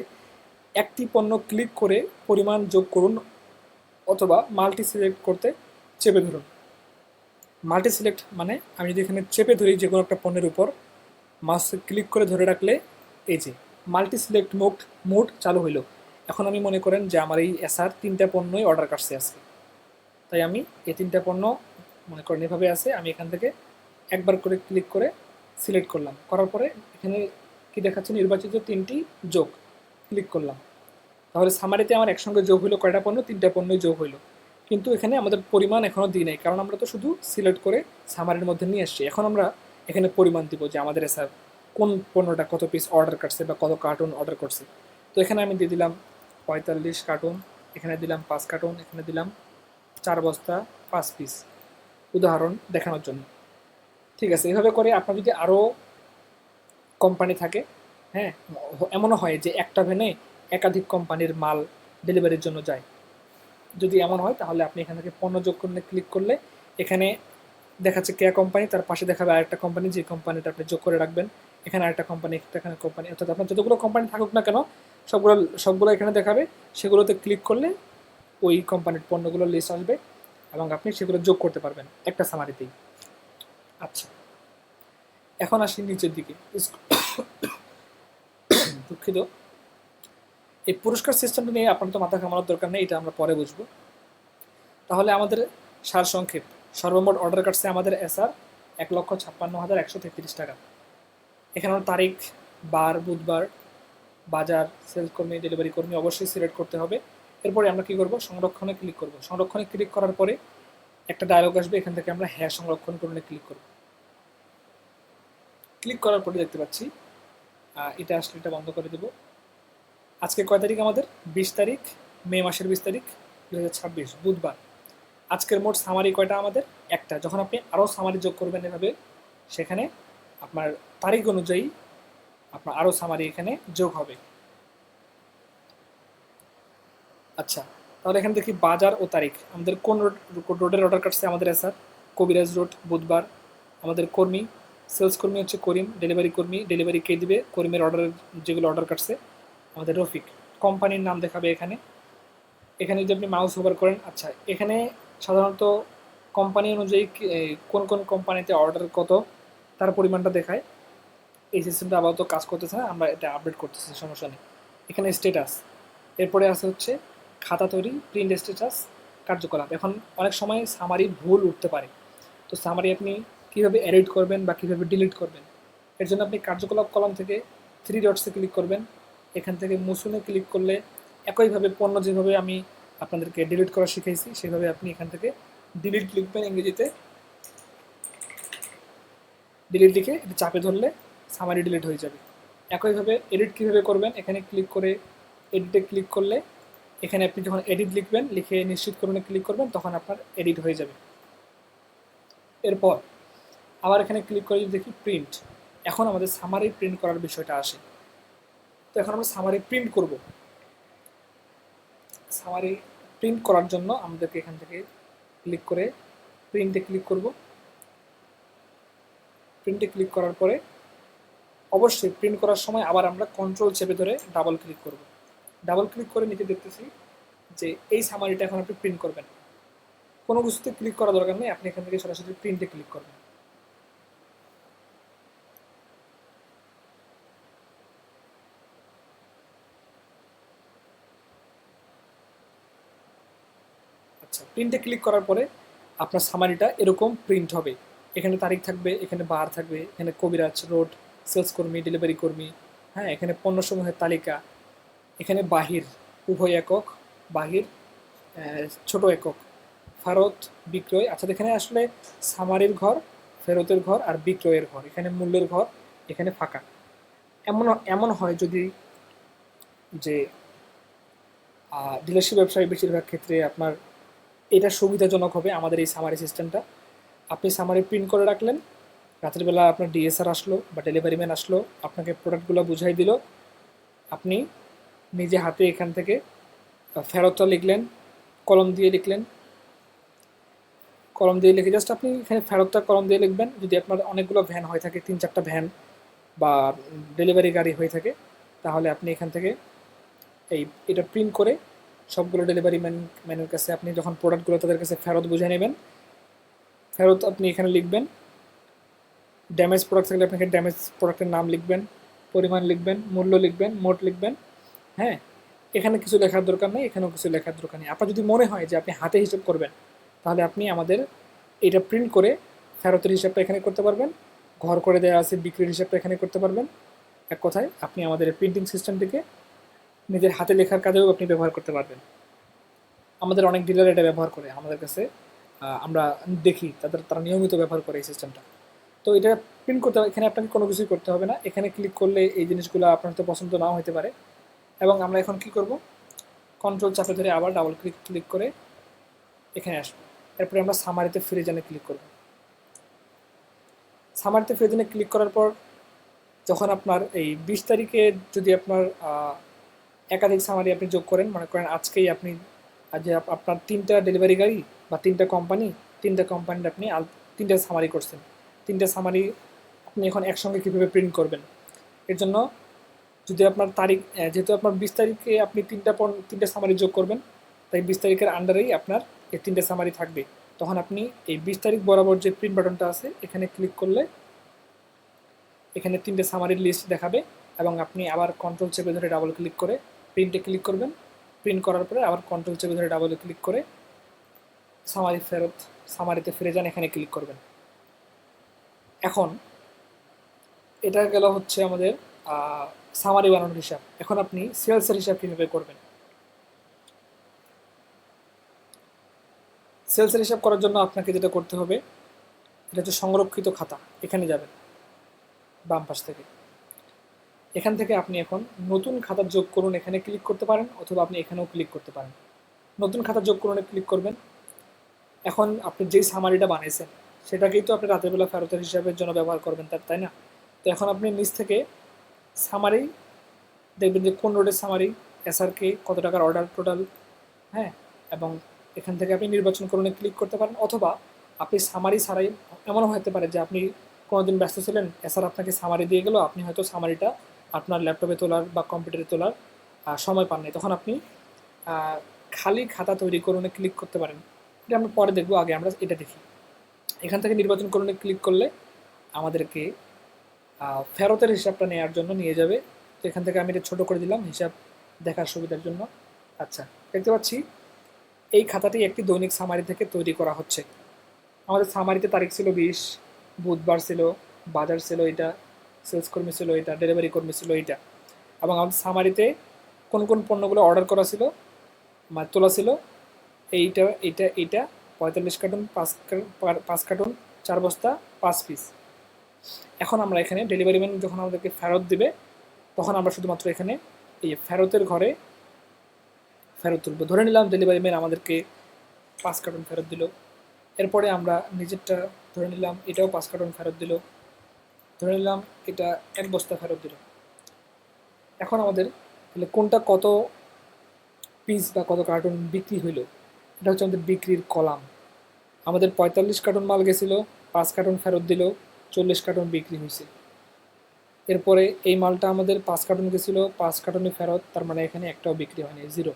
একটি পণ্য ক্লিক করে পরিমাণ যোগ করুন, অথবা মাল্টি সিলেক্ট করতে চেপে ধরুন। মাল্টি সিলেক্ট মানে আমি যদি এখানে চেপে ধরি যে কোনো একটা পণ্যের উপর, মাউস ক্লিক করে ধরে রাখলে এই যে মাল্টি সিলেক্ট মোড চালু হইল। এখন আমি মনে করেন যে আমার এই এসআর 3টা পণ্যই অর্ডার কাটছে আজকে, তাই আমি এই 3টা পণ্য মনে করেন এভাবে আছে, আমি এখান থেকে একবার করে ক্লিক করে সিলেক্ট করলাম, করার পরে এখানে কি দেখাচ্ছে, নির্বাচিত 3টি যোগ, ক্লিক করলাম। তাহলে সামারিতে আমার একসঙ্গে যোগ হইলো কয়টা পণ্য, 3টা পণ্যই যোগ হইলো, কিন্তু এখানে আমাদের পরিমাণ এখনও দিই নাই, কারণ আমরা তো শুধু সিলেক্ট করে সামারির মধ্যে নিয়ে আসছি। এখন আমরা এখানে পরিমাণ দিব যে আমাদের এসআর কোন পণ্যটা কত পিস অর্ডার করছে বা কত কার্টুন অর্ডার করছে। তো এখানে আমি দিয়ে দিলাম 45 কার্টুন, এখানে দিলাম 5 কার্টুন, এখানে দিলাম 4 বস্তা 5 পিস, উদাহরণ দেখানোর জন্য। ঠিক আছে, এভাবে করে আপনার যদি আরও কোম্পানি থাকে, হ্যাঁ, এমনও হয় যে একটা ভ্যানে একাধিক কোম্পানির মাল ডেলিভারির জন্য যায়, যদি এমন হয় তাহলে আপনি এখান থেকে পণ্য যোগ করলে ক্লিক করলে এখানে দেখাচ্ছে কেয়া কোম্পানি, তার পাশে দেখাবে আরেকটা কোম্পানি, যে কোম্পানিটা আপনি যোগ করে রাখবেন, এখানে আরেকটা কোম্পানি, এখানে কোম্পানি, অর্থাৎ আপনার যতগুলো কোম্পানি থাকুক না কেন সবগুলো এখানে দেখাবে। সেগুলোতে ক্লিক করলে ওই কোম্পানির পণ্যগুলোর লিস্ট আসবে এবং আপনি সেগুলো যোগ করতে পারবেন একটা সামারিতেই। আচ্ছা, এখন আসি নিচের দিকে, দুঃখিত। এই পুরস্কার সিস্টেমটা নিয়ে আপনার তো মাথা ঘামানোর দরকার নেই, এটা আমরা পরে বুঝবো। তাহলে আমাদের সারসংক্ষেপ, সর্বমোট অর্ডার কাটছে আমাদের এসআর 1,56,133 টাকা। এখানে তারিখ বার বুধবার, বাজার, সেলস কর্মী, ডেলিভারি কর্মী অবশ্যই সিলেক্ট করতে হবে। এরপরে আমরা কি করব, সংরক্ষণে ক্লিক করব। সংরক্ষণে ক্লিক করার পরে একটা ডায়লগ আসবে, এখান থেকে আমরা হ্যাঁ সংরক্ষণ করলে ক্লিক করব। ক্লিক করার পরে দেখতে পাচ্ছি এটা আসলে এটা বন্ধ করে দেব। আজকে কয় তারিখ আমাদের? 20 তারিখ, মে মাসের 20 তারিখ 2026, বুধবার। আজকের মোট সামারি কয়টা আমাদের? একটা। যখন আপনি আরও সামারি যোগ করবেন এভাবে, সেখানে আপনার তারিখ অনুযায়ী আপনার আরও সামারি এখানে যোগ হবে। আচ্ছা, তাহলে এখানে দেখি বাজার ও তারিখ। আমাদের কোন রোডের অর্ডার কাটছে? আমাদের স্যার কবিরাজ রোড, বুধবার। আমাদের কর্মী, সেলস কর্মী হচ্ছে করিম, ডেলিভারি কর্মী, ডেলিভারি কে দিবে? করিমের অর্ডারের যেগুলো অর্ডার কাটছে আমাদের রফিক। কোম্পানির নাম দেখাবে এখানে। এখানে যদি আপনি মাউস ওভার করেন, আচ্ছা এখানে সাধারণত কোম্পানি অনুযায়ী কোন কোন কোম্পানিতে অর্ডার কত তার পরিমাণটা দেখায়। এই সিস্টেমটা আপাতত কাজ করতেছে না, আমরা এটা আপডেট করতেছি, সমস্যা নেই। এখানে স্ট্যাটাস, এরপরে আছে হচ্ছে খাতা তৈরি, প্রিন্ট স্ট্যাটাস, কার্যকলাপ। এখন অনেক সময় সামারি ভুল উঠতে পারে, তো সামারি আপনি কীভাবে এডিট করবেন বা কীভাবে ডিলিট করবেন, এর জন্য আপনি কার্যকলাপ কলাম থেকে 3 ডটসে ক্লিক করবেন। এখান থেকে মুছুনে ক্লিক করলে একইভাবে পণ্য যেভাবে আমি আপনাদেরকে ডিলিট করা শিখাইছি সেভাবে আপনি এখান থেকে ডিলিট লিখবেন ইংরেজিতে। ডিলিট লিখে এটা চাপে ধরলে সামারি ডিলিট হয়ে যাবে। একইভাবে এডিট কীভাবে করবেন, এখানে ক্লিক করে এডিটে ক্লিক করলে এখানে আপনি যখন এডিট লিখবেন, লিখে নিশ্চিতকরণে ক্লিক করবেন, তখন আপনার এডিট হয়ে যাবে। এরপর আবার এখানে ক্লিক করে যদি দেখি প্রিন্ট, এখন আমাদের সামারি প্রিন্ট করার বিষয়টা আসে। তো এখন আমরা সামারি প্রিন্ট করব। সামারি প্রিন্ট করার জন্য আমাদেরকে এখান থেকে ক্লিক করে প্রিন্টে ক্লিক করব। প্রিন্টে ক্লিক করার পরে অবশ্যই প্রিন্ট করার সময় আবার আমরা কন্ট্রোল চেপে ধরে ডাবল ক্লিক করব। ডাবল ক্লিক করে নিচে দেখতেছি যে এই সামারিটা এখন আপনি প্রিন্ট করবেন। কোনো কিছুতে ক্লিক করা দরকার নেই, আপনি এখান থেকে সরাসরি প্রিন্টে ক্লিক করবেন। আচ্ছা, প্রিন্টে ক্লিক করার পরে আপনার সামারিটা এরকম প্রিন্ট হবে। এখানে তারিখ থাকবে, এখানে বার থাকবে, এখানে কবিরাজ রোড, সেলস কর্মী, ডেলিভারি কর্মী, হ্যাঁ, এখানে পণ্যসমূহের তালিকা, এখানে বাহির উভয় একক, বাহির ছোট একক, ফেরত, বিক্রয়। আচ্ছা, এখানে আসলে সামারির ঘর, ফেরতের ঘর আর বিক্রয়ের ঘর, এখানে মূল্যের ঘর, এখানে ফাঁকা। এমন এমন হয় যদি যে ডিলারশিপ ব্যবসায় বেশিরভাগ ক্ষেত্রে আপনার এটা সুবিধাজনক হবে আমাদের এই সামারি সিস্টেমটা। আপনি সামারি প্রিন্ট করে রাখলেন, রাতের বেলা আপনার ডিএসআর আসলো বা ডেলিভারি ম্যান আসলো, আপনাকে প্রোডাক্টগুলো বুঝাই দিল, আপনি নিজে হাতে এখান থেকে ফেরতটা লিখলেন, কলম দিয়ে লিখলেন, কলম দিয়ে লিখে জাস্ট আপনি এখানে ফেরতটা কলম দিয়ে লিখবেন। যদি আপনার অনেকগুলো ভ্যান হয়ে থাকে, 3-4টা ভ্যান বা ডেলিভারি গাড়ি হয়ে থাকে, তাহলে আপনি এখান থেকে এটা প্রিন্ট করে সবগুলো ডেলিভারি ম্যানের কাছে আপনি যখন প্রোডাক্টগুলো তাদের কাছে ফেরত বুঝে নেবেন, ফেরত আপনি এখানে লিখবেন। ড্যামেজ প্রোডাক্ট থাকলে আপনাকে ড্যামেজ প্রোডাক্টের নাম লিখবেন, পরিমাণ লিখবেন, মূল্য লিখবেন, মোট লিখবেন। হ্যাঁ, এখানে কিছু লেখার দরকার নেই, এখানেও কিছু লেখার দরকার নেই। আপনার যদি মনে হয় যে আপনি হাতে হিসাব করবেন, তাহলে আপনি আমাদের এটা প্রিন্ট করে ফেরতের হিসাবটা এখানে করতে পারবেন, ঘর করে দেওয়া আছে বিক্রির হিসাবটা এখানে করতে পারবেন। এক কথায় আপনি আমাদের প্রিন্টিং সিস্টেমটিকে নিজের হাতে লেখার কাজেও আপনি ব্যবহার করতে পারবেন। আমাদের অনেক ডিলার এটা ব্যবহার করে আমাদের কাছে, আমরা দেখি তারা নিয়মিত ব্যবহার করে এই সিস্টেমটা। তো এটা প্রিন্ট করতে হবে, এখানে আপনাকে কোনো কিছুই করতে হবে না। এখানে ক্লিক করলে এই জিনিসগুলো আপনার তো পছন্দ নাও হতে পারে। এবং আমরা এখন কি করব, কন্ট্রোল চাপে ধরে আবার ডাবল ক্লিক করে এখানে আসবো। এরপরে আমরা সামারিতে ফ্রিজনে ক্লিক করব। সামারিতে ফ্রিজনে ক্লিক করার পর যখন আপনার এই 20 তারিখে যদি আপনার একাধিক সামারি আপনি যোগ করেন, মনে করেন আজকেই আপনি যে আপনার 3টা ডেলিভারি গাড়ি বা 3টা কোম্পানি, 3টা কোম্পানির আপনি 3টা সামারি করছেন। 3টা সামারি আপনি এখন একসঙ্গে কীভাবে প্রিন্ট করবেন, এর জন্য যদি আপনার তারিখ, যেহেতু আপনার 20 তারিখে আপনি 3টা সামারি যোগ করবেন, তাই 20 তারিখের আন্ডারেই আপনার এই 3টা সামারি থাকবে। তখন আপনি এই 20 তারিখ বরাবর যে প্রিন্ট বাটনটা আছে এখানে ক্লিক করলে এখানে 3টে সামারির লিস্ট দেখাবে এবং আপনি আবার কন্ট্রোল চেপে ধরে ডাবল ক্লিক করে প্রিন্টে ক্লিক করবেন। প্রিন্ট করার পরে আবার কন্ট্রোল চেপে ধরে ডাবল ক্লিক করে সামারিতে ফিরে যান, এখানে ক্লিক করবেন। এখন এটা গেল হচ্ছে আমাদের সামারি বানানোর হিসাব। এখন আপনি সেলসের হিসাব কীভাবে করবেন? সেলসের হিসাব করার জন্য আপনাকে যেটা করতে হবে, এটা হচ্ছে সংরক্ষিত খাতা। এখানে যাবেন বাম পাশ থেকে। এখান থেকে আপনি এখন নতুন খাতা যোগ করুন, এখানে ক্লিক করতে পারেন, অথবা আপনি এখানেও ক্লিক করতে পারেন। নতুন খাতা যোগ করুন ক্লিক করবেন। এখন আপনি যেই সামারিটা বানাইছেন সেটাকেই তো আপনি রাতের বেলা ফেরতের হিসাবের জন্য ব্যবহার করবেন, তাই না? তো এখন আপনি নিচ থেকে সামারি দেখবেন যে কোন রোডের সামারি, এসআরকে, কত টাকার অর্ডার টোটাল, হ্যাঁ, এবং এখান থেকে আপনি নির্বাচন করুন ক্লিক করতে পারেন, অথবা আপনি সামারি ছাড়াই এমনও হতে পারে যে আপনি কোনোদিন ব্যস্ত ছিলেন, এসআর আপনাকে সামারি দিয়ে গেল, আপনি হয়তো সামারিটা আপনার ল্যাপটপে তোলার বা কম্পিউটারে তোলার সময় পান নাই, তখন আপনি খালি খাতা তৈরি করুন ক্লিক করতে পারেন। এটা আমরা পরে দেখবো, আগে আমরা এটা দেখি। এখান থেকে নির্বাচন করুন ক্লিক করলে আমাদেরকে ফেরতের হিসাবটা নেওয়ার জন্য নিয়ে যাবে। তো এখান থেকে আমি এটা ছোটো করে দিলাম হিসাব দেখার সুবিধার জন্য। আচ্ছা, দেখতে পাচ্ছি এই খাতাটি একটি দৈনিক সামারি থেকে তৈরি করা হচ্ছে। আমাদের সামারিতে তারিখ ছিল 20, বুধবার ছিল, বাজার ছিল এটা, সেলস কর্মী ছিল এটা, ডেলিভারি কর্মী ছিল এটা, এবং আমাদের সামারিতে কোন কোন পণ্যগুলো অর্ডার করা ছিল, তোলা ছিল, এইটা এইটা এইটা 45 কার্টুন, 5 কার্টুন, 4 বস্তা, 5 পিস। এখন আমরা এখানে ডেলিভারি ম্যান যখন আমাদেরকে ফেরত দিবে তখন আমরা শুধুমাত্র এখানে এই ফেরতের ঘরে ফেরত তুলবো। ধরে নিলাম ডেলিভারি ম্যান আমাদেরকে 5 কার্টুন ফেরত দিল, এরপরে আমরা নিজেরটা ধরে নিলাম এটাও 5 কার্টুন ফেরত দিল, ধরে নিলাম এটা 1 বস্তা ফেরত দিল। এখন আমাদের তাহলে কোনটা কত পিস বা কত কার্টুন বিক্রি হইল, এটা হচ্ছে আমাদের বিক্রির কলাম। আমাদের 45 কার্টুন মাল গেছিলো, 5 কার্টুন ফেরত দিল, 40 কার্টুন বিক্রি হয়েছে। এরপরে এই মালটা আমাদের 5 কার্টুন গেছিলো, 5 কার্টুনই ফেরত, তার মানে এখানে একটাও বিক্রি হয়নি, 0।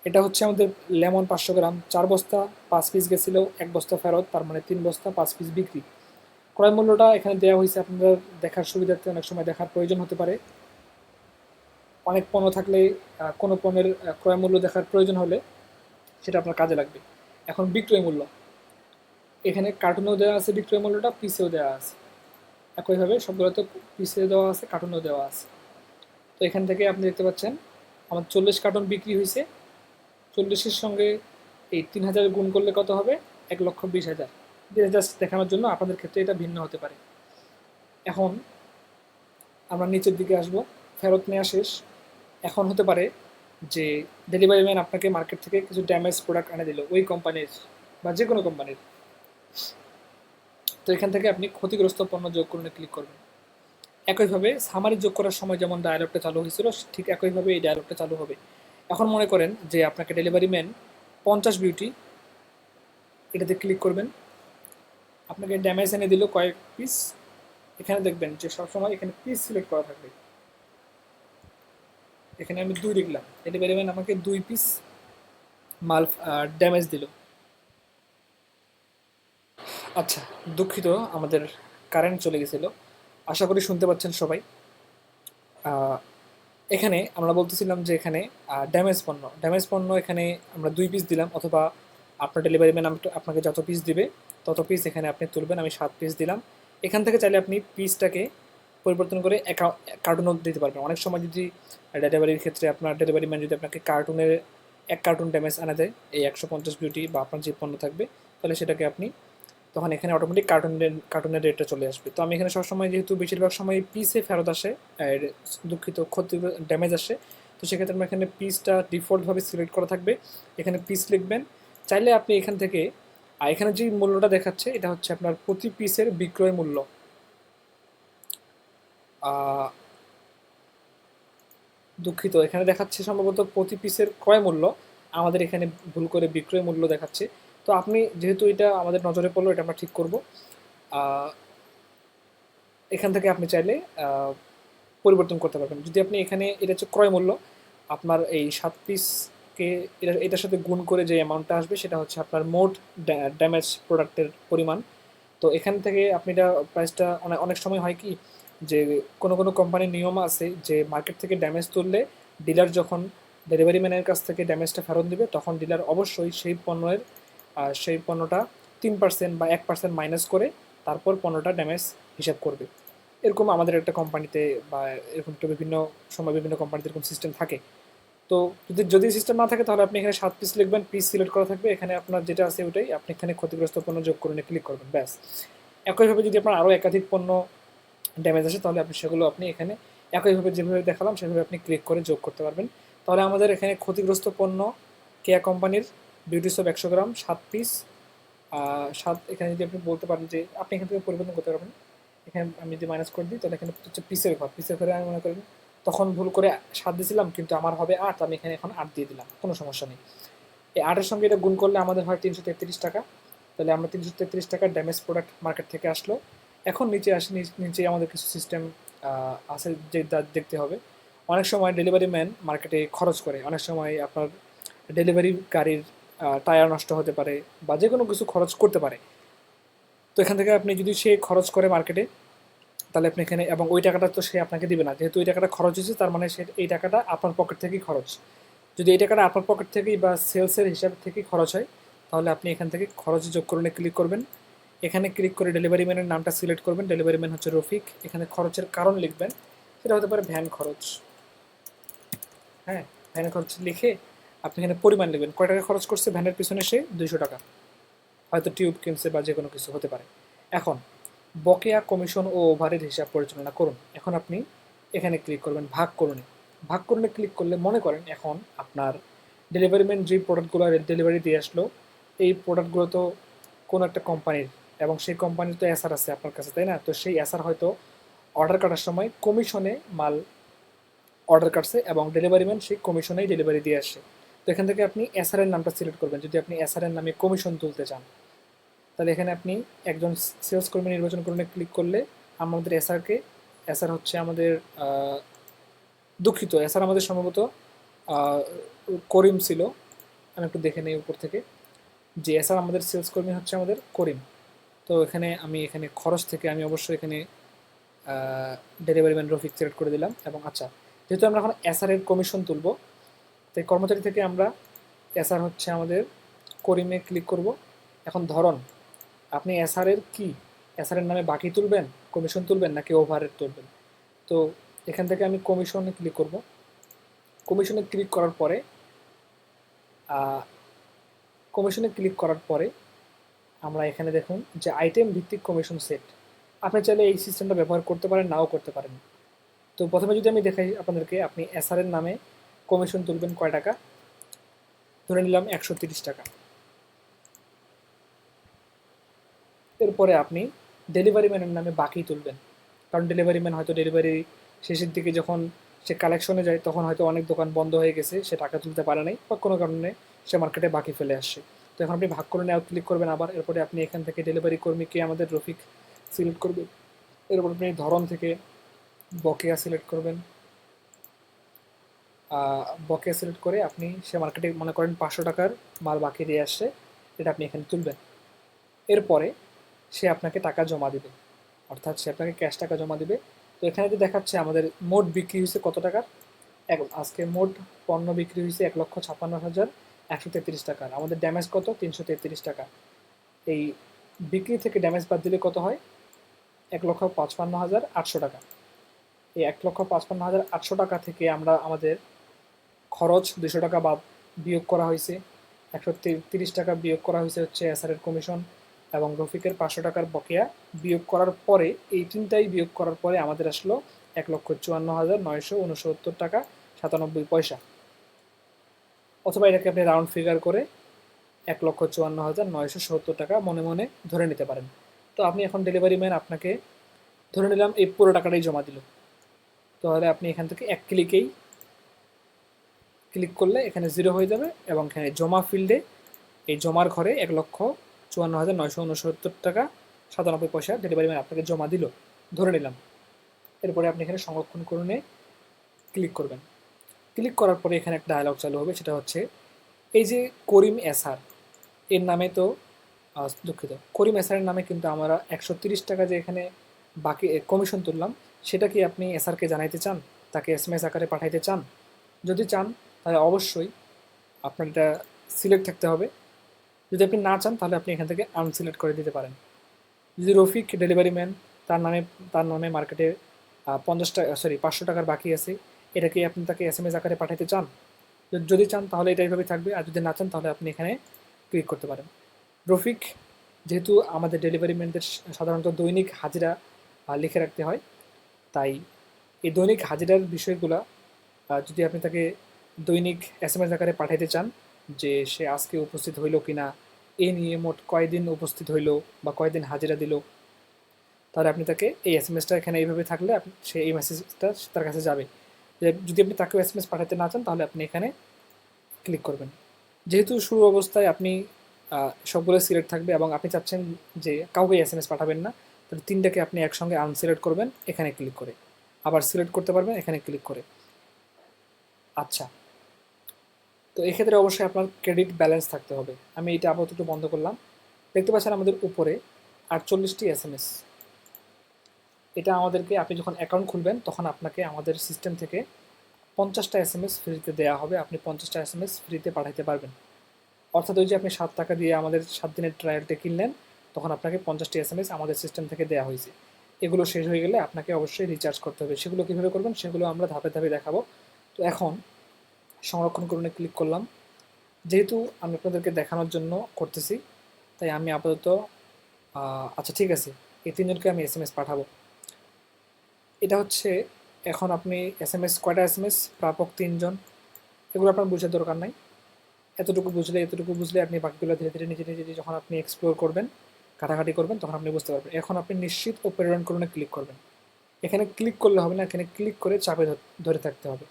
এটা হচ্ছে আমাদের লেমন 500 গ্রাম, 4 বস্তা, 5 পিস গেছিলো, 1 বস্তা ফেরত, তার মানে 3 বস্তা, 5 পিস বিক্রি। ক্রয় মূল্যটা এখানে দেওয়া হয়েছে আপনাদের দেখার সুবিধার্থে, অনেক সময় দেখার প্রয়োজন হতে পারে। অনেক পণ্য থাকলে কোনো পণ্যের ক্রয় মূল্য দেখার প্রয়োজন হলে সেটা আপনার কাজে লাগবে। এখন বিক্রয় মূল্য, এখানে কার্টুনেও দেওয়া আছে বিক্রয় মূল্যটা, পিসেও দেওয়া আছে, একইভাবে সবগুলোতে পিসে দেওয়া আছে, কার্টুনেও দেওয়া আছে। তো এখান থেকে আপনি দেখতে পাচ্ছেন আমার 40 কার্টুন বিক্রি হয়েছে, 40-এর সঙ্গে এই 3000 গুণ করলে কত হবে, 1,20,000। জাস্ট দেখানোর জন্য, আপনাদের ক্ষেত্রে এটা ভিন্ন হতে পারে। এখন আমরা নিচের দিকে আসব, ফেরত নেওয়া শেষ। এখন হতে পারে যে ডেলিভারি ম্যান আপনাকে মার্কেট থেকে কিছু ড্যামেজ প্রোডাক্ট এনে দিল, ওই কোম্পানির বা যে কোনো কোম্পানির। তো এখান থেকে আপনি ক্ষতিগ্রস্ত পণ্য যোগ করুন ক্লিক করবেন। একইভাবে সামারি যোগ করার সময় যেমন ডায়ালগটা চালু হয়েছিল, ঠিক একইভাবে এই ডায়ালগটা চালু হবে। এখন মনে করেন যে আপনাকে ডেলিভারি ম্যান 50 বিউটি, এটাতে ক্লিক করবেন, আপনাকে ড্যামেজ এনে দিল কয়েক পিস। এখানে দেখবেন যে সবসময় এখানে পিস সিলেক্ট করা থাকবে। এখানে আমি 2 লিখলাম, ডেলিভারি ম্যান আমাকে 2 পিস মাল ড্যামেজ দিল। আচ্ছা, দুঃখিত, আমাদের কারেন্ট চলে গেছিলো, আশা করি শুনতে পাচ্ছেন সবাই। এখানে আমরা বলতেছিলাম যে এখানে ড্যামেজ পণ্য এখানে আমরা 2 পিস দিলাম, অথবা আপনার ডেলিভারি ম্যান আপনাকে যত পিস দিবে তত পিস এখানে আপনি তুলবেন। আমি 7 পিস দিলাম। এখান থেকে চাইলে আপনি পিসটাকে পরিবর্তন করে কার্টুনও দিতে পারবেন। অনেক সময় যদি ডেলিভারির ক্ষেত্রে আপনার ডেলিভারি ম্যান যদি আপনাকে কার্টুনের 1 কার্টুন ড্যামেজ আনা দেয়, এই 150 বিউটি বা আপনার যে পণ্য থাকবে, তাহলে সেটাকে আপনি তখন এখানে অটোমেটিক কার্টুনের রেটটা চলে আসবে। তো আমি এখানে সবসময় যেহেতু বেশিরভাগ সময় পিসে ফেরত আসে, দুঃখিত, ক্ষতি ড্যামেজ আসে, তো সেক্ষেত্রে আমার এখানে পিসটা ডিফল্টভাবে সিলেক্ট করা থাকবে। এখানে পিস লিখবেন। চাইলে আপনি এখান থেকে এখানে যে মূল্যটা দেখাচ্ছে এটা হচ্ছে আপনার প্রতি পিসের বিক্রয় মূল্য। দুঃখিত, এখানে দেখাচ্ছে সম্ভবত প্রতি পিসের ক্রয় মূল্য, আমাদের এখানে ভুল করে বিক্রয় মূল্য দেখাচ্ছে। তো আপনি যেহেতু এটা আমাদের নজরে পড়লো, এটা আমরা ঠিক করব। এখান থেকে আপনি চাইলে পরিবর্তন করতে পারবেন। যদি আপনি এখানে, এটা হচ্ছে ক্রয় মূল্য, আপনার এই 7 পিসকে এটার সাথে গুণ করে যে অ্যামাউন্টটা আসবে সেটা হচ্ছে আপনার মোট ড্যামেজ প্রোডাক্টের পরিমাণ। তো এখান থেকে আপনি এটা প্রাইসটা অনেক সময় হয় কি যে কোনো কোনো কোম্পানির নিয়ম আছে যে মার্কেট থেকে ড্যামেজ তুললে ডিলার যখন ডেলিভারি ম্যানের কাছ থেকে ড্যামেজটা ফেরত দিবে, তখন ডিলার অবশ্যই সেই পণ্যটা 3% বা 1% মাইনাস করে তারপর পণ্যটা ড্যামেজ হিসাব করবে। এরকম আমাদের একটা কোম্পানিতে বা এরকম একটা বিভিন্ন সময় বিভিন্ন কোম্পানিতে এরকম সিস্টেম থাকে। তো যদি সিস্টেম না থাকে তাহলে আপনি এখানে 7 পিস লিখবেন, পিস সিলেক্ট করা থাকবে, এখানে আপনার যেটা আছে ওটাই আপনি এখানে ক্ষতিগ্রস্ত পণ্য যোগ করে ক্লিক করবেন, ব্যাস। একইভাবে যদি আপনার আরও একাধিক পণ্য ড্যামেজ আসে তাহলে আপনি সেগুলো আপনি এখানে একইভাবে যেভাবে দেখালাম সেভাবে আপনি ক্লিক করে যোগ করতে পারবেন। তাহলে আমাদের এখানে ক্ষতিগ্রস্ত পণ্য কেয়া কোম্পানির বিউটি সোপ 100 গ্রাম 7 পিস, 7, এখানে যদি আপনি বলতে পারেন যে আপনি এখান থেকে পরিবর্তন করতে পারবেন। এখানে আমি যদি মাইনাস করে দিই তাহলে এখানে হচ্ছে পিসের ঘরে আমি মনে করেন তখন ভুল করে 7 দিয়েছিলাম কিন্তু আমার হবে 8, আমি এখানে এখন 8 দিয়ে দিলাম, কোনো সমস্যা নেই। এই 8-এর সঙ্গে এটা গুণ করলে আমাদের হয় 333 টাকা। তাহলে আমরা 333 টাকার ড্যামেজ প্রোডাক্ট মার্কেট থেকে আসলো। এখন নিচে আসি, নিচে আমাদের কিছু সিস্টেম আছে যে দেখতে হবে। অনেক সময় ডেলিভারি ম্যান মার্কেটে খরচ করে, অনেক সময় আপনার ডেলিভারি গাড়ির টায়ার নষ্ট হতে পারে বা যে কোনো কিছু খরচ করতে পারে। তো এখান থেকে আপনি যদি সে খরচ করে মার্কেটে তাহলে আপনি এখানে, এবং ওই টাকাটা তো সে আপনাকে দিবে না, যেহেতু ওই টাকাটা খরচ হয়েছে তার মানে সে এই টাকাটা আপনার পকেট থেকেই খরচ। যদি এই টাকাটা আপনার পকেট থেকেই বা সেলসের হিসাব থেকেই খরচ হয় তাহলে আপনি এখান থেকে খরচ যোগ করে ক্লিক করবেন। এখানে ক্লিক করে ডেলিভারি ম্যানের নামটা সিলেক্ট করবেন, ডেলিভারি ম্যান হচ্ছে রফিক। এখানে খরচের কারণ লিখবেন, সেটা হতে পারে ভ্যান খরচ। হ্যাঁ, ভ্যানের খরচ লিখে আপনি এখানে পরিমাণ লিখবেন, কয় টাকা খরচ করছে ভ্যানের পিছনে সে, 200 টাকা, হয়তো টিউব কিনছে বা যে কোনো কিছু হতে পারে। এখন বকেয়া কমিশন ও ওভারের হিসাব পরিচালনা করুন। এখন আপনি এখানে ক্লিক করবেন ভাগ করুন। ভাগ করুনে ক্লিক করলে মনে করেন এখন আপনার ডেলিভারি ম্যান যে প্রোডাক্টগুলো ডেলিভারি দিয়ে আসলো, এই প্রোডাক্টগুলো তো কোনো একটা কোম্পানির, এবং সেই কোম্পানির তো এসআর আছে আপনার কাছে, তাই না? তো সেই এসআর হয়তো অর্ডার কাটার সময় কমিশনে মাল অর্ডার কাটছে এবং ডেলিভারি ম্যান সেই কমিশনেই ডেলিভারি দিয়ে আসে। তো এখান থেকে আপনি এসআর এর নামটা সিলেক্ট করবেন যদি আপনি এসআর এর নামে কমিশন তুলতে চান। তাহলে এখানে আপনি একজন সেলস কর্মী নির্বাচন করে ক্লিক করলে আমাদের এসআরকে, এসআর হচ্ছে আমাদের দুঃখিত, এসআর আমাদের সম্ভবত করিম ছিল। আমি একটু দেখে নিই উপর থেকে যে এসআর আমাদের সেলস কর্মী হচ্ছে আমাদের করিম। তো এখানে আমি এখানে খরচ থেকে আমি অবশ্যই এখানে ডেলিভারি ম্যান রফিক সিলেক্ট করে দিলাম। এবং আচ্ছা, যেহেতু আমরা এখন এসআর এর কমিশন তুলব, তাই কর্মচারী থেকে আমরা এসআর হচ্ছে আমাদের করিমে ক্লিক করব। এখন ধরন আপনি এসআর এর কি, এসআর এর নামে বাকি তুলবেন, কমিশন তুলবেন নাকি ওভারের তুলবেন। তো এখান থেকে আমি কমিশনে ক্লিক করব। কমিশনে ক্লিক করার পরে কমিশনে ক্লিক করার পরে আমরা এখানে দেখুন যে আইটেম ভিত্তিক কমিশন সেট, আপনি চাইলে এই সিস্টেমটা ব্যবহার করতে পারেন, নাও করতে পারেন। তো প্রথমে যদি আমি দেখাই আপনাদেরকে, আপনি এসআর এর নামে কমিশন তুলবেন কয় টাকা, ধরে নিলাম 130 টাকা। এরপরে আপনি ডেলিভারি ম্যানের নামে বাকি তুলবেন, কারণ ডেলিভারি ম্যান হয়তো ডেলিভারি শেষের দিকে যখন সে কালেকশনে যায় তখন হয়তো অনেক দোকান বন্ধ হয়ে গেছে, সে টাকা তুলতে পারে নাই বা কোনো কারণে সে মার্কেটে বাকি ফেলে আসছে। তো এখন আপনি ভাগ করে নেওয়া ক্লিক করবেন আবার। এরপরে আপনি এখান থেকে ডেলিভারি কর্মীকে আমাদের রফিক সিলেক্ট করবেন। এরপর আপনি ধরন থেকে বকেয়া সিলেক্ট করবেন। বকেয়া সিলেক্ট করে আপনি সে মার্কেটে মনে করেন 500 টাকার মাল বাকি দিয়ে আসছে, এটা আপনি এখানে তুলবেন। এরপরে সে আপনাকে টাকা জমা দিবে, অর্থাৎ সে আপনাকে ক্যাশ টাকা জমা দিবে। তো এখানে যে দেখাচ্ছে আমাদের মোট বিক্রি হয়েছে কত টাকার, আজকে মোট পণ্য বিক্রি হয়েছে 1,56,133 টাকার, আমাদের ড্যামেজ কত 333 টাকা। এই বিক্রি থেকে ড্যামেজ বাদ দিলে কত হয়, 1,55,800 টাকা। এই 1,55,800 টাকা থেকে আমরা আমাদের খরচ 200 টাকা বাদ বিয়োগ করা হয়েছে, 130 টাকা বিয়োগ করা হয়েছে হচ্ছে এসআরের কমিশন এবং রফিকের 500 টাকার বকেয়া। বিয়োগ করার পরে এই তিনটাই বিয়োগ করার পরে আমাদের আসলো 1,54,969 টাকা 97 পয়সা, অথবা এটাকে আপনি রাউন্ড ফিগার করে 1,54,970 টাকা মনে মনে ধরে নিতে পারেন। তো আপনি এখন ডেলিভারি ম্যান আপনাকে ধরে নিলাম এই পুরো টাকাটাই জমা দিল, তাহলে আপনি এখান থেকে এক ক্লিকেই ক্লিক করলে এখানে 0 হয়ে যাবে এবং এখানে জমা ফিল্ডে এই জমার ঘরে 1,54,969 টাকা 97 পয়সা ডেলিভারি ম্যান আপনাকে জমা দিল ধরে নিলাম। এরপরে আপনি এখানে সংরক্ষণ করে ক্লিক করবেন। ক্লিক করার পরে এখানে একটা ডায়লগ চালু হবে, সেটা হচ্ছে এই যে করিম এসআর এর নামে, তো দুঃখিত, করিম এসআরের নামে কিন্তু আমরা 130 টাকা যে এখানে বাকি কমিশন তুললাম, সেটা কি আপনি এসআরকে জানাইতে চান, তাকে এসএমএস আকারে পাঠাইতে চান? যদি চান তাহলে অবশ্যই আপনার এটা সিলেক্ট থাকতে হবে। যদি আপনি না চান তাহলে আপনি এখান থেকে আনসিলেক্ট করে দিতে পারেন। যদি রফিক ডেলিভারি ম্যান তার নামে মার্কেটে 50 টাকা, সরি 500 টাকার বাকি আছে, এটা কি আপনি তাকে SMS আকারে পাঠাতে চান? যদি চান তাহলে এটা এইভাবে থাকবে, আর যদি না চান তাহলে আপনি এখানে ক্লিক করতে পারেন। রফিক, যেহেতু আমাদের ডেলিভারি ম্যানদের সাধারণত দৈনিক হাজিরা লিখে রাখতে হয়, তাই এই দৈনিক হাজিরার বিষয়গুলো যদি আপনি তাকে দৈনিক SMS আকারে পাঠাইতে চান যে সে আজকে উপস্থিত হইল কিনা, এ নিয়ে মোট কয়দিন উপস্থিত হইল বা কয়দিন হাজিরা দিল, তাহলে আপনি তাকে এই SMS টা এখানে এইভাবে থাকলে সে এই মেসেজটা তার কাছে যাবে। যদি আপনি তাকেও SMS পাঠাতে না চান তাহলে আপনি এখানে ক্লিক করবেন। যেহেতু শুরু অবস্থায় আপনি সবগুলো সিলেক্ট থাকবে এবং আপনি চাচ্ছেন যে কাউকে SMS পাঠাবেন না, তাহলে তিনটাকে আপনি একসঙ্গে আনসিলেক্ট করবেন এখানে ক্লিক করে, আবার সিলেক্ট করতে পারবেন এখানে ক্লিক করে। আচ্ছা, তো এক্ষেত্রে অবশ্যই আপনার ক্রেডিট ব্যালেন্স থাকতে হবে। আমি এটা আপাতত বন্ধ করলাম। দেখতে পাচ্ছেন আমাদের উপরে 48টি SMS। এটা আমাদেরকে, আপনি যখন অ্যাকাউন্ট খুলবেন তখন আপনাকে আমাদের সিস্টেম থেকে 50টা SMS ফ্রিতে দেওয়া হবে, আপনি 50টা SMS ফ্রিতে পাঠাইতে পারবেন। অর্থাৎ ওই যে আপনি 7 টাকা দিয়ে আমাদের 7 দিনের ট্রায়ালটা কিনলেন, তখন আপনাকে 50টি SMS আমাদের সিস্টেম থেকে দেওয়া হয়েছে। এগুলো শেষ হয়ে গেলে আপনাকে অবশ্যই রিচার্জ করতে হবে। সেগুলো কীভাবে করবেন সেগুলো আমরা ধাপে ধাপে দেখাবো। তো এখন সংরক্ষণ করুনে ক্লিক করলাম। যেহেতু আমি আপনাদেরকে দেখানোর জন্য করতেছি, তাই আমি আপাতত আচ্ছা ঠিক আছে, এই তিনজনকে আমি SMS পাঠাবো। এটা হচ্ছে, এখন আপনি SMS, কয়টা SMS, প্রাপক 3 জন, এগুলো আপনার বোঝার দরকার নাই। এতটুকু বুঝলে আপনি বাকিগুলো ধীরে ধীরে নিজে নিজে যখন আপনি এক্সপ্লোর করবেন, কাটাকাটি করবেন, তখন আপনি বুঝতে পারবেন। এখন আপনি নিশ্চিত ও প্রেরণ করুনে ক্লিক করবেন। এখানে ক্লিক করলে হবে না, এখানে ক্লিক করে চাপে ধরে থাকতে হবে।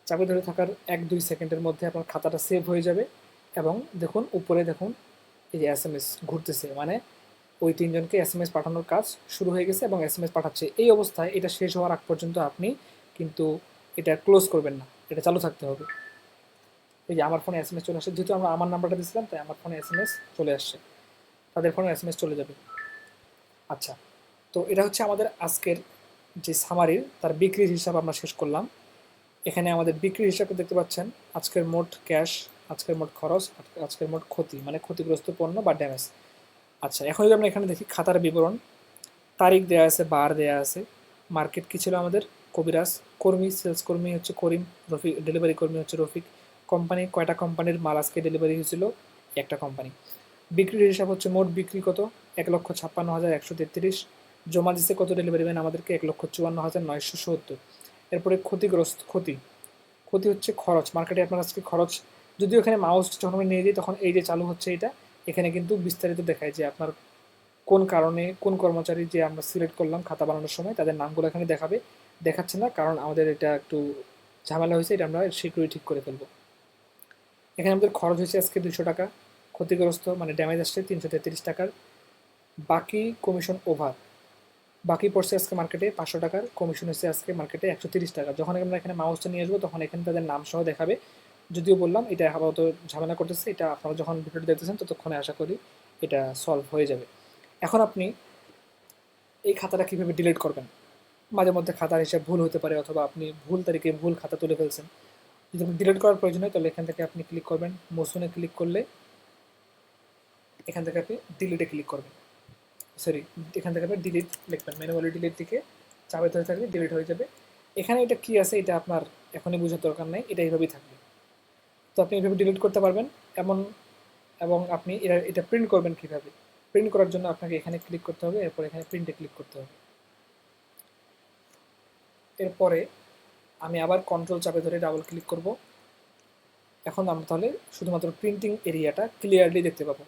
চাপে ধরে থাকার 1-2 সেকেন্ডের মধ্যে আপনার খাতাটা সেভ হয়ে যাবে এবং দেখুন উপরে দেখুন এই যে SMS ঘুরতেছে, মানে ওই তিনজনকে SMS পাঠানোর কাজ শুরু হয়ে গেছে এবং SMS পাঠাচ্ছে। এই অবস্থায় এটা শেষ হওয়ার আগ পর্যন্ত আপনি কিন্তু এটা ক্লোজ করবেন না, এটা চালু থাকতে হবে। এই যে আমার ফোনে SMS চলে আসছে, যেহেতু আমরা আমার নাম্বারটা দিয়েছিলাম তাই আমার ফোনে SMS চলে আসছে, তাদের ফোনে SMS চলে যাবে। আচ্ছা, তো এটা হচ্ছে আমাদের আজকের যে সামারির, তার বিক্রির হিসাব আমরা শেষ করলাম। এখানে আমাদের বিক্রির হিসাবে দেখতে পাচ্ছেন আজকের মোট ক্যাশ, আজকের মোট খরচ, আজকের মোট ক্ষতি, মানে ক্ষতিগ্রস্ত পণ্য বা ড্যামেজ। আচ্ছা, এখন যদি আমরা এখানে দেখি খাতার বিবরণ, তারিখ দেওয়া আছে, বার দেওয়া আছে, মার্কেট কী ছিল আমাদের, কবিরাজ, কর্মী, সেলস কর্মী হচ্ছে করিম, রফিক ডেলিভারি কর্মী হচ্ছে রফিক, কোম্পানি, কয়টা কোম্পানির মাল আজকে ডেলিভারি হয়েছিল, একটা কোম্পানি। বিক্রির হিসাব হচ্ছে মোট বিক্রি কত, 1,56,133, জমা দিচ্ছে কত ডেলিভারি ম্যান আমাদেরকে, 1,54,970। এরপরে ক্ষতি হচ্ছে খরচ, মার্কেটে আপনার আজকে খরচ, যদিও এখানে মাউস যখন আমরা নিয়ে যাই তখন এই যে চালু হচ্ছে এটা, এখানে কিন্তু বিস্তারিত দেখায় যে আপনার কোন কারণে কোন কর্মচারী যে আমরা সিলেক্ট করলাম খাতা বানানোর সময় তাদের নামগুলো এখানে দেখাচ্ছে না, কারণ আমাদের এটা একটু ঝামেলা হয়েছে, এটা আমরা শীঘ্রই ঠিক করে ফেলবো। এখানে আমাদের খরচ হয়েছে আজকে 200 টাকা, ক্ষতিগ্রস্ত মানে ড্যামেজ আসছে 333 টাকার, বাকি কমিশন ওভার, বাকি পড়ছে আজকে মার্কেটে 500 টাকার, কমিশন হচ্ছে আজকে মার্কেটে 130 টাকা। যখন আমরা এখানে মাউসটা নিয়ে আসবো তখন এখানে তাদের নাম সহ দেখাবে। যদিও বললাম এটা আপাতত ঝামেলা করতেছে, এটা আপনারা যখন ভিডিওটি দেখতেছেন ততক্ষণে আশা করি এটা সলভ হয়ে যাবে। এখন আপনি এই খাতাটা কীভাবে ডিলিট করবেন, মাঝে মধ্যে খাতার হিসাব ভুল হতে পারে অথবা আপনি ভুল তারিখে ভুল খাতা তুলে ফেলছেন, যদি আপনি ডিলিট করার প্রয়োজন হয় তাহলে এখান থেকে আপনি ক্লিক করবেন, মোশনে ক্লিক করলে এখান থেকে আপনি ডিলিটে ক্লিক করবেন, সরি এখান থেকে আপনি ডিলিট লিখবেন, ম্যানুয়ালি ডিলিট লিখে চাপে ধরে থাকলে ডিলিট হয়ে যাবে। এখানে এটা কী আছে এটা আপনার এখনই বোঝার দরকার নেই, এটা এইভাবেই থাকবে। তো আপনি এইভাবে ডিলিট করতে পারবেন। এবং আপনি এটা প্রিন্ট করবেন কীভাবে, প্রিন্ট করার জন্য আপনাকে এখানে ক্লিক করতে হবে, এরপর এখানে প্রিন্টে ক্লিক করতে হবে। এরপরে আমি আবার কন্ট্রোল চাপে ধরে ডাবল ক্লিক করব। এখন আমরা তাহলে শুধুমাত্র প্রিন্টিং এরিয়াটা ক্লিয়ারলি দেখতে পাবো।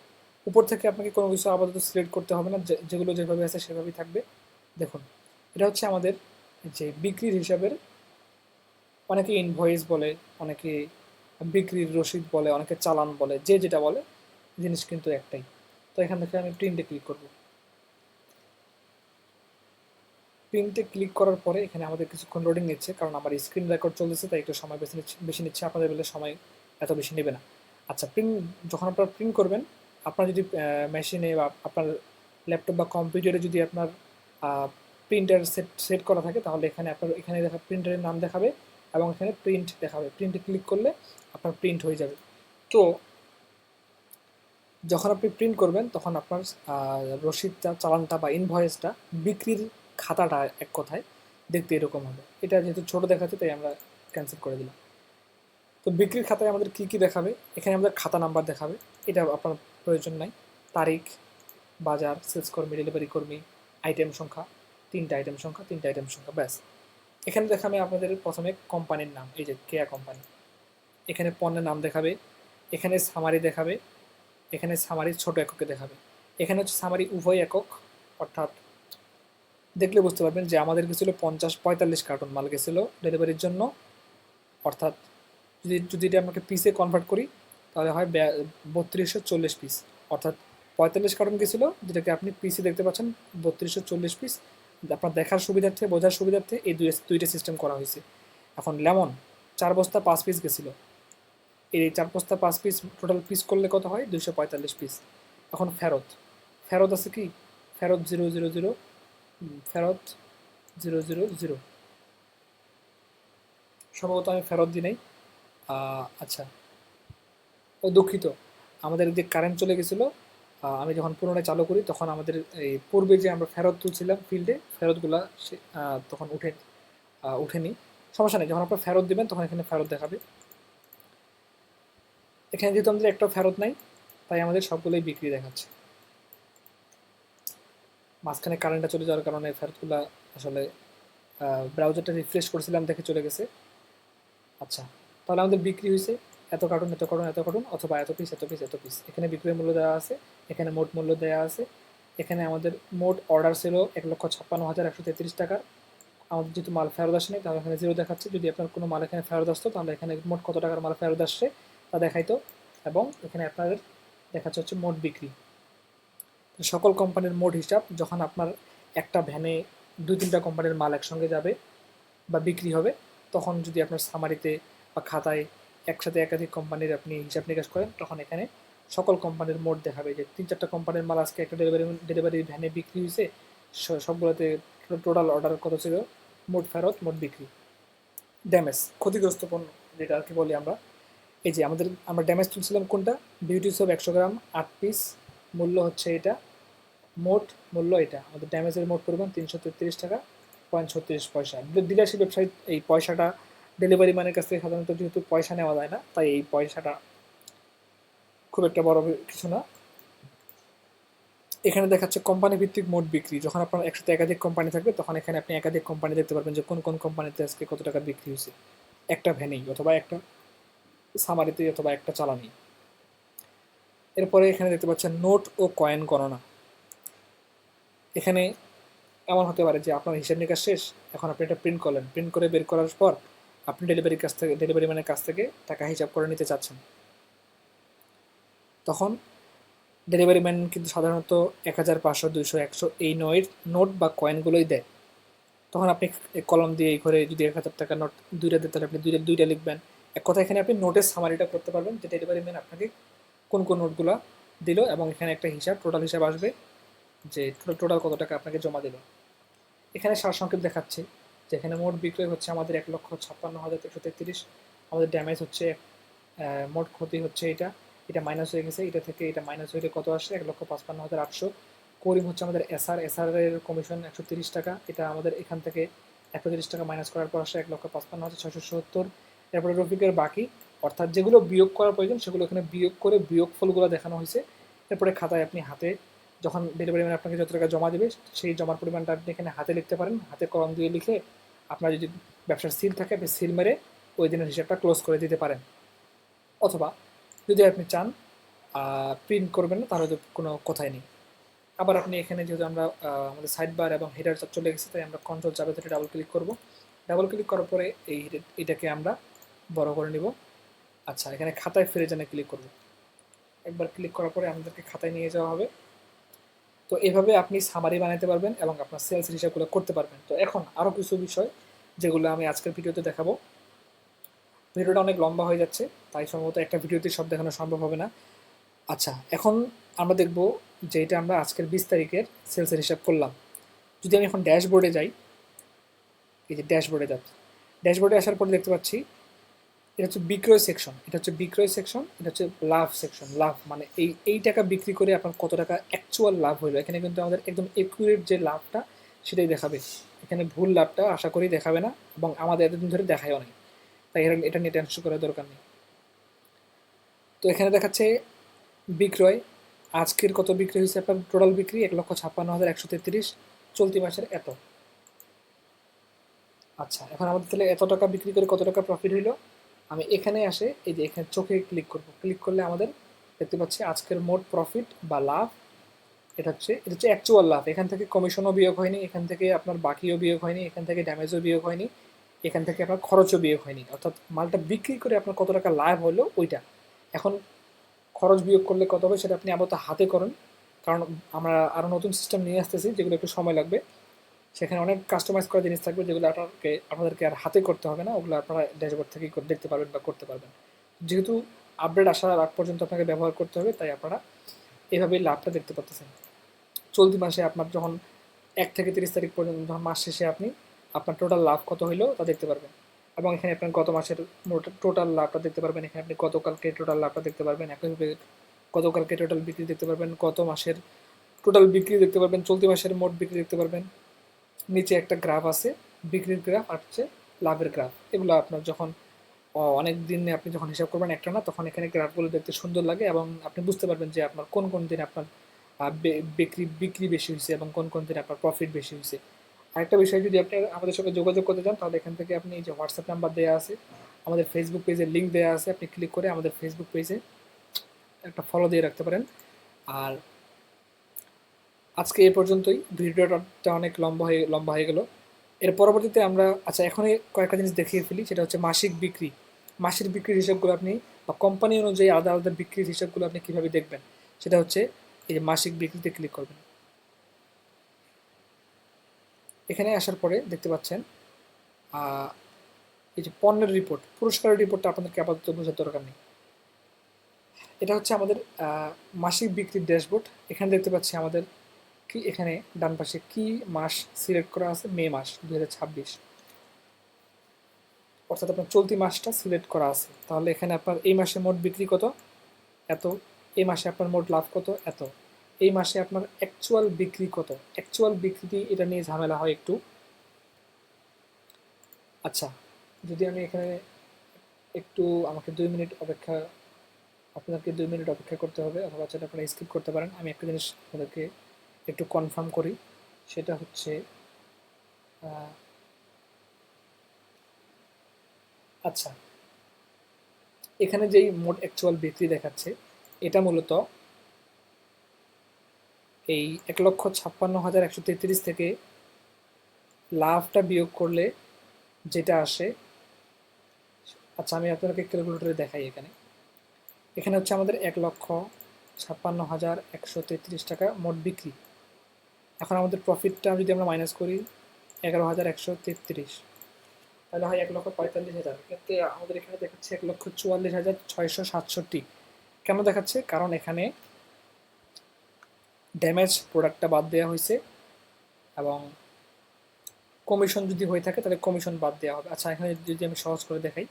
উপর থেকে আপনাকে কোনো কিছু আপাতত সিলেক্ট করতে হবে না, যেগুলো যেভাবে আছে সেভাবেই থাকবে। দেখুন এটা হচ্ছে আমাদের যে বিক্রির হিসাবের, অনেকে ইনভয়েস বলে, অনেকে বিক্রির রসিদ বলে, অনেকে চালান বলে, যে যেটা বলে, জিনিস কিন্তু একটাই। তো এখান থেকে আমি প্রিন্টে ক্লিক করব। প্রিন্টে ক্লিক করার পরে এখানে আমাদের কিছুক্ষণ লোডিং নিচ্ছে, কারণ আমার স্ক্রিন রেকর্ড চলতেছে তাই একটু সময় বেশি নিচ্ছে, আপনাদের বেলা সময় এত বেশি নেবে না। আচ্ছা, যখন আপনারা প্রিন্ট করবেন, আপনার যদি মেশিনে বা আপনার ল্যাপটপ বা কম্পিউটারে যদি আপনার প্রিন্টার সেট করা থাকে তাহলে এখানে প্রিন্টারের নাম দেখাবে এবং এখানে প্রিন্ট দেখাবে, প্রিন্টে ক্লিক করলে আপনার প্রিন্ট হয়ে যাবে। তো যখন আপনি প্রিন্ট করবেন তখন আপনার রসিদটা, চালানটা বা ইনভয়েসটা, বিক্রির খাতাটা এক কথায় দেখতে এরকম হবে। এটা যেহেতু ছোট দেখাচ্ছে তাই আমরা ক্যান্সেল করে দিলাম। তো বিক্রির খাতায় আমাদের কি কি দেখাবে, এখানে আমাদের খাতা নাম্বার দেখাবে, এটা আপনার প্রয়োজন নাই। তারিখ, বাজার, সেলস কর্মী, ডেলিভারি কর্মী, আইটেম সংখ্যা, তিনটা আইটেম সংখ্যা, তিনটা আইটেম সংখ্যা, ব্যাস। এখানে দেখাবে আপনাদের প্রথমে কোম্পানির নাম, এই যে কেয়া কোম্পানি। এখানে পণ্যের নাম দেখাবে, এখানে সামারি দেখাবে, এখানে সামারি ছোট এককে দেখাবে। এখানে হচ্ছে সামারি উভয় একক, অর্থাৎ দেখলে বুঝতে পারবেন যে আমাদের গেছিলো 45 কার্টন মাল গেছিলো ডেলিভারির জন্য, অর্থাৎ যদি এটা আমাকে পিসে কনভার্ট করি তাহলে হয় 3240 পিস, অর্থাৎ 45 কার্টন গেছিলো, যেটাকে আপনি পিসে দেখতে পাচ্ছেন 3240 পিস। আপনার দেখার সুবিধার্থে, বোঝার সুবিধার্থে এই দুইটা সিস্টেম করা হয়েছে। এখন লেমন 4 বস্তা 5 পিস গেছিলো, এই 4 বস্তা 5 পিস টোটাল পিস করলে কত হয়, 245 পিস। এখন ফেরত, ফেরত আছে কি, ফেরত 000, ফেরত 000, সম্ভবত আমি ফেরত দিই নাই। আচ্ছা, ও দুঃখিত, আমাদের যে কারেন্ট চলে গেছিলো, আমি যখন পুনরায় চালু করি তখন আমাদের এই পূর্বে যে আমরা ফেরত তুলছিলাম ফিল্ডে, ফেরতগুলা তখন উঠেনি। সমস্যা নেই, যখন আপনার ফেরত দেবেন তখন এখানে ফেরত দেখাবে। এখানে যেহেতু আমাদের একটা ফেরত নাই তাই আমাদের সবগুলোই বিক্রি দেখাচ্ছে। মাঝখানে কারেন্টটা চলে যাওয়ার কারণে ফেরতগুলো আসলে ব্রাউজারটা রিফ্রেশ করছিলাম দেখে চলে গেছে। আচ্ছা, তাহলে আমাদের বিক্রি হয়েছে এত কার্টুন, এত কার্টুন, এত কার্টুন, অথবা এত পিস, এত পিস, এত পিস। এখানে বিক্রয় মূল্য দেওয়া আছে, এখানে মোট মূল্য দেওয়া আছে। এখানে আমাদের মোট অর্ডার ছিল 1,56,133 টাকার। আমাদের যেহেতু মাল ফেরত আসেনি তাহলে এখানে 0 দেখাচ্ছে। যদি আপনার কোনো মাল এখানে ফেরত আসতো তাহলে এখানে মোট কত টাকার মাল ফেরত আসছে তা দেখাইতো, এবং এখানে আপনাদের দেখাচ্ছে হচ্ছে মোট বিক্রি। সকল কোম্পানির মোট হিসাব, যখন আপনার একটা ভ্যানে 2-3টা কোম্পানির মাল একসঙ্গে যাবে বা বিক্রি হবে, তখন যদি আপনার সামারিতে বা খাতায় একসাথে একাধিক কোম্পানির আপনি হিসাব নিকাশ করেন, তখন এখানে সকল কোম্পানির মোট দেখাবে যে 3-4টা কোম্পানির মাল আজকে একটা ডেলিভারি ভ্যানে বিক্রি হয়েছে, সবগুলোতে টোটাল অর্ডার কত ছিল, মোট ফেরত, মোট বিক্রি। ড্যামেজ, ক্ষতিগ্রস্ত পণ্য যেটা আর কি বলি আমরা, এই যে আমরা ড্যামেজ তুলছিলাম কোনটা, বিউটি সোপ 100 গ্রাম 8 পিস, মূল্য হচ্ছে এটা, মোট মূল্য এটা। আমাদের ড্যামেজের মোট পরিমাণ 333 টাকা 36 পয়সা। ডিলারশিপ ওয়েবসাইট এই পয়সাটা ডেলিভারি ম্যানের কাছ থেকে সাধারণত যেহেতু পয়সা নেওয়া যায় না, তাই এই পয়সাটা খুব একটা বড় কিছু না। এখানে দেখাচ্ছে কোম্পানি ভিত্তিক মোট বিক্রি। যখন আপনার একসাথে একাধিক কোম্পানি থাকবে তখন এখানে আপনি একাধিক কোম্পানি দেখতে পারবেন যে কোন কোন কোম্পানিতে আজকে কত টাকা বিক্রি হয়েছে, একটা ভ্যানেই অথবা একটা সামারিতে অথবা একটা চালানি। এরপরে এখানে দেখতে পাচ্ছেন নোট ও কয়েন গণনা। এখানে এমন হতে পারে যে আপনার হিসাব নিকাশ শেষ, এখন আপনি এটা প্রিন্ট করলেন, প্রিন্ট করে বের করার পর আপনি ডেলিভারি ম্যানের কাছ থেকে টাকা হিসাব করে নিতে চাচ্ছেন, তখন ডেলিভারি ম্যান কিন্তু সাধারণত 1000, 500, 200, 100 এই নোট বা কয়েনগুলোই দেয়। তখন আপনি কলম দিয়ে এই করে যদি 1000 টাকা নোট দুইটা দেন তাহলে আপনি দুইটা লিখবেন। এক কথা এখানে আপনি নোটের সামারিটা করতে পারবেন যে ডেলিভারি ম্যান আপনাকে কোন কোন নোটগুলো দিল, এবং এখানে একটা হিসাব, টোটাল হিসাব আসবে যে টোটাল কত টাকা আপনাকে জমা দিল। এখানে সারসংক্ষেপ দেখাচ্ছে যে এখানে মোট বিক্রয় হচ্ছে আমাদের 1,56,333। আমাদের ড্যামেজ হচ্ছে, মোট ক্ষতি হচ্ছে এটা, এটা মাইনাস হয়ে গেছে, এটা থেকে এটা মাইনাস হয়ে কত আসছে 1,55,800। করিম হচ্ছে আমাদের এসআর এর কমিশন 130 টাকা, এটা আমাদের এখান থেকে 130 টাকা মাইনাস করার পর আসছে 1,55,670। এরপরে রফিকের বাকি, অর্থাৎ যেগুলো বিয়োগ করার প্রয়োজন সেগুলো এখানে বিয়োগ করে বিয়োগফলগুলো দেখানো হয়েছে। এরপরে খাতায় আপনি হাতে যখন ডেলিভারি ম্যান আপনাকে যত টাকা জমা দেবে সেই জমার পরিমাণটা আপনি এখানে হাতে লিখতে পারেন। হাতে কলম দিয়ে লিখে আপনার যদি ব্যবসার সিল থাকে আপনি সিল মেরে ওই দিনের হিসাবটা ক্লোজ করে দিতে পারেন, অথবা যদি আপনি চান প্রিন্ট করবেন না তাহলে তো কোনো কথাই নেই। আবার আপনি এখানে যেহেতু আমরা আমাদের সাইড বার এবং হেডার চলে গেছে তাই আমরা কন্ট্রোল চাপে ধরে ডাবল ক্লিক করব। ডাবল ক্লিক করার পরে এটাকে আমরা বড় করে নিব। আচ্ছা, এখানে খাতায় ফিরে জানে ক্লিক করব। একবার ক্লিক করার পরে আমাদেরকে খাতায় নিয়ে যাওয়া হবে। তো এভাবে আপনি সামারি বানাতে পারবেন এবং আপনার সেলস হিসাবগুলো করতে পারবেন। তো এখন আরও কিছু বিষয় যেগুলো আমি আজকের ভিডিওতে দেখাবো। ভিডিওটা অনেক লম্বা হয়ে যাচ্ছে তাই সম্ভবত একটা ভিডিওতে সব দেখানো সম্ভব হবে না। আচ্ছা, এখন আমরা দেখব যে এটা আমরা আজকের 20 তারিখের সেলসের হিসাব করলাম। যদি আমি এখন ড্যাশবোর্ডে যাই, এই যে ড্যাশবোর্ডে যাচ্ছি, ড্যাশবোর্ডে আসার পরে দেখতে পাচ্ছি এটা হচ্ছে বিক্রয় সেকশন, এটা হচ্ছে বিক্রয় সেকশন, এটা হচ্ছে লাভ সেকশন। লাভ মানে এই টাকা বিক্রি করে আপনার কত টাকা অ্যাকচুয়াল লাভ হইলো। এখানে কিন্তু আমাদের একদম একুরেট যে লাভটা সেটাই দেখাবে। এখানে ভুল লাভটা আশা করি দেখাবে না, এবং আমাদের এতদিন ধরে দেখায়ও নাই, তাই এটা নিয়ে টেনশন করার দরকার নেই। তো এখানে দেখাচ্ছে বিক্রয়, আজকের কত বিক্রি হয়েছে, আপনার টোটাল বিক্রি 1,56,133, চলতি মাসের এত। আচ্ছা, এখন আমাদের তাহলে এত টাকা বিক্রি করে কত টাকা প্রফিট হইলো, আমি এখানে আসে এই যে এখানে চোখে ক্লিক করব, ক্লিক করলে আমাদের দেখতে পাচ্ছি আজকের মোট প্রফিট বা লাভ। এটা হচ্ছে অ্যাকচুয়াল লাভ। এখান থেকে কমিশনও বিয়োগ হয়নি, এখান থেকে আপনার বাকিও বিয়োগ হয়নি, এখান থেকে ড্যামেজও বিয়োগ হয়নি, এখান থেকে আপনার খরচও বিয়োগ হয়নি, অর্থাৎ মালটা বিক্রি করে আপনার কত টাকা লাভ হলো ওইটা। এখন খরচ বিয়োগ করলে কত হবে সেটা আপনি আপাতত হাতে করেন, কারণ আমরা আরও নতুন সিস্টেম নিয়ে আসতেছি যেগুলো একটু সময় লাগবে। সেখানে অনেক কাস্টমাইজ করা জিনিস থাকবে যেগুলো আপনাদেরকে আর হাতে করতে হবে না, ওগুলো আপনারা ড্যাশবোর্ড থেকেই দেখতে পারবেন বা করতে পারবেন। যেহেতু আপডেট আসার আগ পর্যন্ত আপনাকে ব্যবহার করতে হবে, তাই আপনারা এইভাবেই লাভটা দেখতে পাচ্ছেন। চলতি মাসে আপনার যখন 1 থেকে 30 তারিখ পর্যন্ত, যখন মাস শেষে আপনি আপনার টোটাল লাভ কত হইলো তা দেখতে পারবেন, এবং এখানে আপনার গত মাসের টোটাল লাভটা দেখতে পারবেন। এখানে আপনি গতকালকে টোটাল লাভটা দেখতে পারবেন, একইভাবে গতকালকে টোটাল বিক্রি দেখতে পারবেন, গত মাসের টোটাল বিক্রি দেখতে পারবেন, চলতি মাসের মোট বিক্রি দেখতে পারবেন। নিচে একটা গ্রাফ আছে, বিক্রির গ্রাফ আর হচ্ছে লাভের গ্রাফ। এগুলো আপনার যখন অনেক দিনে আপনি যখন হিসাব করবেন একটা না, তখন এখানে গ্রাফগুলো দেখতে সুন্দর লাগে, এবং আপনি বুঝতে পারবেন যে আপনার কোন কোন দিনে আপনার বিক্রি বেশি হয়েছে এবং কোন কোন দিনে আপনার প্রফিট বেশি হয়েছে। আরেকটা বিষয়, যদি আপনি আমাদের সঙ্গে যোগাযোগ করতে চান তাহলে এখান থেকে আপনি এই যে হোয়াটসঅ্যাপ নাম্বার দেওয়া আছে, আমাদের ফেসবুক পেজের লিঙ্ক দেওয়া আছে, আপনি ক্লিক করে আমাদের ফেসবুক পেজে একটা ফলো দিয়ে রাখতে পারেন। আর আজকে এ পর্যন্তই, ভিডিওটা অনেক লম্বা হয়ে গেল। এর পরবর্তীতে আমরা, আচ্ছা এখন কয়েকটা জিনিস দেখিয়ে ফেলি, সেটা হচ্ছে মাসিক বিক্রি। মাসিক বিক্রির হিসাবগুলো আপনি, বা কোম্পানি অনুযায়ী আলাদা আলাদা বিক্রির হিসাবগুলো আপনি কীভাবে দেখবেন, সেটা হচ্ছে এই যে মাসিক বিক্রিতে ক্লিক করবেন। এখানে আসার পরে দেখতে পাচ্ছেন এই যে পণ্যের রিপোর্ট, পুরস্কারের রিপোর্টটা আপনাদেরকে আপাতত বোঝার দরকার নেই। এটা হচ্ছে আমাদের মাসিক বিক্রির ড্যাশবোর্ড। এখানে দেখতে পাচ্ছি আমাদের কি, এখানে ডান পাশে কি মাস সিলেক্ট করা আছে, মে মাস 2026, অর্থাৎ আপনার চলতি মাসটা সিলেক্ট করা আছে। তাহলে এখানে আপনার এই মাসে মোট বিক্রি কত, এত। এই মাসে আপনার মোট লাভ কত, এত। এই মাসে আপনার অ্যাকচুয়াল বিক্রি কত, অ্যাকচুয়াল বিক্রি, এটা নিয়ে ঝামেলা হয় একটু। আচ্ছা, যদি আমি এখানে একটু, আমাকে 2 মিনিট অপেক্ষা, আপনাদেরকে 2 মিনিট অপেক্ষা করতে হবে, অথবা সেটা আপনারা স্কিপ করতে পারেন। আমি একটা জিনিস আপনাদেরকে একটু কনফার্ম করি, সেটা হচ্ছে আচ্ছা, এখানে যেই মোট অ্যাকচুয়াল বিক্রি দেখাচ্ছে, এটা মূলত এই 1,56,133 থেকে লাভটা বিয়োগ করলে যেটা আসে। আচ্ছা, আমি আপনাদেরকে ক্যালকুলেটরে দেখাই। এখানে এখানে হচ্ছে আমাদের 1,56,133 টাকা মোট বিক্রি। এখন আমাদের প্রফিটটা যদি আমরা মাইনাস করি 11,133, তাহলে হয় 1,45,000। এতে আমাদের এখানে দেখাচ্ছে 1,44,667। কেন দেখাচ্ছে? কারণ এখানে ড্যামেজ প্রোডাক্টটা বাদ দেওয়া হয়েছে, এবং কমিশন যদি হয়ে থাকে তাহলে কমিশন বাদ দেওয়া হবে। আচ্ছা, এখানে যদি আমি সহজ করে দেখাই,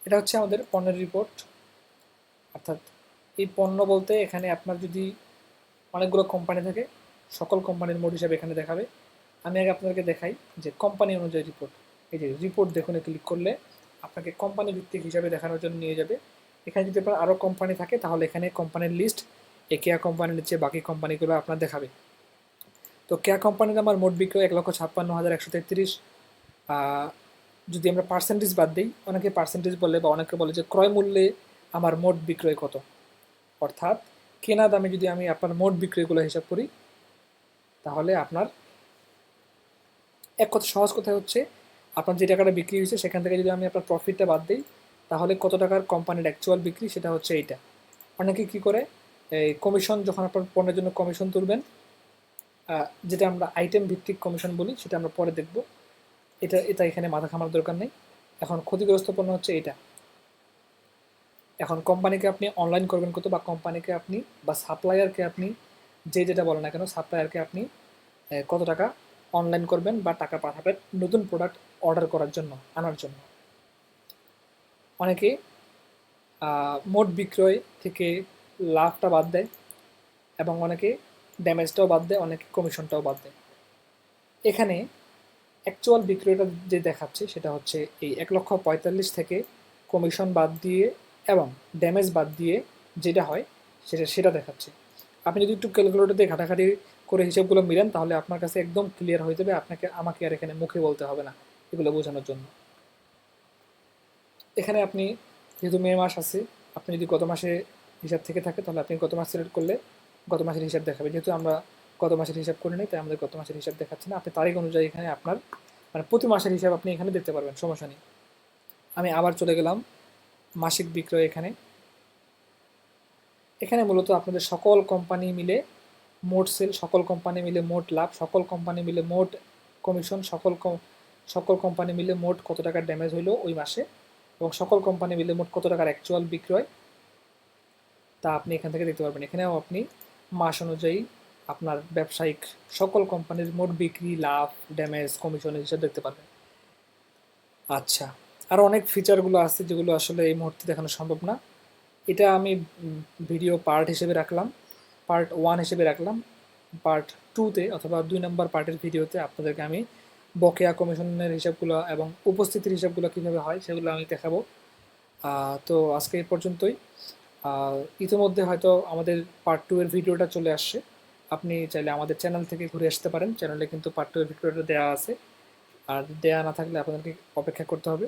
এটা হচ্ছে আমাদের পণ্যের রিপোর্ট। অর্থাৎ এই পণ্য বলতে এখানে আপনার যদি অনেকগুলো কোম্পানি থাকে, সকল কোম্পানির মোট হিসাবে এখানে দেখাবে। আমি আগে আপনাদেরকে দেখাই যে কোম্পানি অনুযায়ী রিপোর্ট। এই যে রিপোর্ট দেখুন, ক্লিক করলে আপনাকে কোম্পানি ভিত্তিক হিসাবে দেখানোর জন্য নিয়ে যাবে। এখানে যদি আপনার আরও কোম্পানি থাকে তাহলে এখানে কোম্পানির লিস্ট, কেয়া কোম্পানির নিচে বাকি কোম্পানিগুলো আপনার দেখাবে। তো কেয়া কোম্পানির আমার মোট বিক্রয় 1,56,133। যদি আমরা পার্সেন্টেজ বাদ দিই, অনেকে পার্সেন্টেজ বলে বা অনেকে বলে যে ক্রয় মূল্যে আমার মোট বিক্রয় কত, অর্থাৎ কেনা দামে যদি আমি আপনার মোট বিক্রয়গুলো হিসাব করি, তাহলে আপনার এক কথা, সহজ কথা হচ্ছে আপনার যে টাকাটা বিক্রি হয়েছে সেখান থেকে যদি আমি আপনার প্রফিটটা বাদ দিই, তাহলে কত টাকার কোম্পানির অ্যাকচুয়াল বিক্রি সেটা হচ্ছে এইটা। অনেকে কী করে, এই কমিশন, যখন আপনার পণ্যের জন্য কমিশন তুলবেন, যেটা আমরা আইটেম ভিত্তিক কমিশন বলি, সেটা আমরা পরে দেখব। এটা এখানে মাথা ঘামার দরকার নেই। এখন ক্ষতিগ্রস্ত পণ্য হচ্ছে এটা। এখন কোম্পানিকে আপনি অনলাইন করবেন কত, বা কোম্পানিকে আপনি বা সাপ্লায়ারকে আপনি যেটা বলেন না কেন, সাপ্লায়ারকে আপনি কত টাকা অনলাইন করবেন বা টাকা পাঠাবেন নতুন প্রোডাক্ট অর্ডার করার জন্য, আনার জন্য। অনেকে মোট বিক্রয় থেকে লাভটা বাদ দেয় এবং অনেকে ড্যামেজটাও বাদ দেয়, অনেকে কমিশনটাও বাদ দেয়। এখানে অ্যাকচুয়াল বিক্রয়টা যে দেখাচ্ছে সেটা হচ্ছে এই 1,45,000 থেকে কমিশন বাদ দিয়ে এবং ড্যামেজ বাদ দিয়ে যেটা হয় সেটা দেখাচ্ছে। আপনি যদি একটু ক্যালকুলেটর দিয়ে ঘাটাঘাটি করে হিসাবগুলো মিলেন তাহলে আপনার কাছে একদম ক্লিয়ার হয়ে যাবে, আমাকে আর এখানে মুখে বলতে হবে না এগুলো বোঝানোর জন্য। এখানে আপনি যেহেতু মে মাস আছে, আপনি যদি গত মাসে হিসাব থেকে থাকে তাহলে আপনি গত মাস সিলেক্ট করলে গত মাসের হিসাব দেখাবে। যেহেতু আমরা গত মাসের হিসাব করে নিই তাই আমাদের গত মাসের হিসাব দেখাচ্ছে না। আপনি তারিখ অনুযায়ী এখানে আপনার মানে প্রতি মাসের হিসাব আপনি এখানে দেখতে পারবেন, সমস্যা নেই। আমি আবার চলে গেলাম মাসিক বিক্রয়। এখানে এখানে মূলত আপনাদের সকল কোম্পানি মিলে মোট সেল, সকল কোম্পানি মিলে মোট লাভ, সকল কোম্পানি মিলে মোট কমিশন, সকল কোম্পানি মিলে মোট কত টাকার ড্যামেজ হইলো ওই মাসে, এবং সকল কোম্পানি মিলে মোট কত টাকার অ্যাকচুয়াল বিক্রয় তা আপনি এখান থেকে দেখতে পারবেন। এখানেও আপনি মাস অনুযায়ী আপনার ব্যবসায়িক সকল কোম্পানির মোট বিক্রি, লাভ, ড্যামেজ, কমিশনের হিসাব দেখতে পারবেন। আচ্ছা, আরও অনেক ফিচারগুলো আছে যেগুলো আসলে এই মুহূর্তে দেখানো সম্ভব না। এটা আমি ভিডিও পার্ট হিসেবে রাখলাম, পার্ট 1 হিসেবে রাখলাম। পার্ট 2-তে অথবা 2 নম্বর পার্টের ভিডিওতে আপনাদেরকে আমি বকেয়া কমিশনের হিসাবগুলো এবং উপস্থিতির হিসাবগুলো কীভাবে হয় সেগুলো আমি দেখাবো। তো আজকে এই পর্যন্তই। ইতিমধ্যে হয়তো আমাদের পার্ট 2 এর ভিডিওটা চলে আসছে, আপনি চাইলে আমাদের চ্যানেল থেকে ঘুরে আসতে পারেন। চ্যানেলে কিন্তু পার্ট 2 এর ভিডিওটা দেওয়া আছে, আর দেওয়া না থাকলে আপনাদেরকে অপেক্ষা করতে হবে।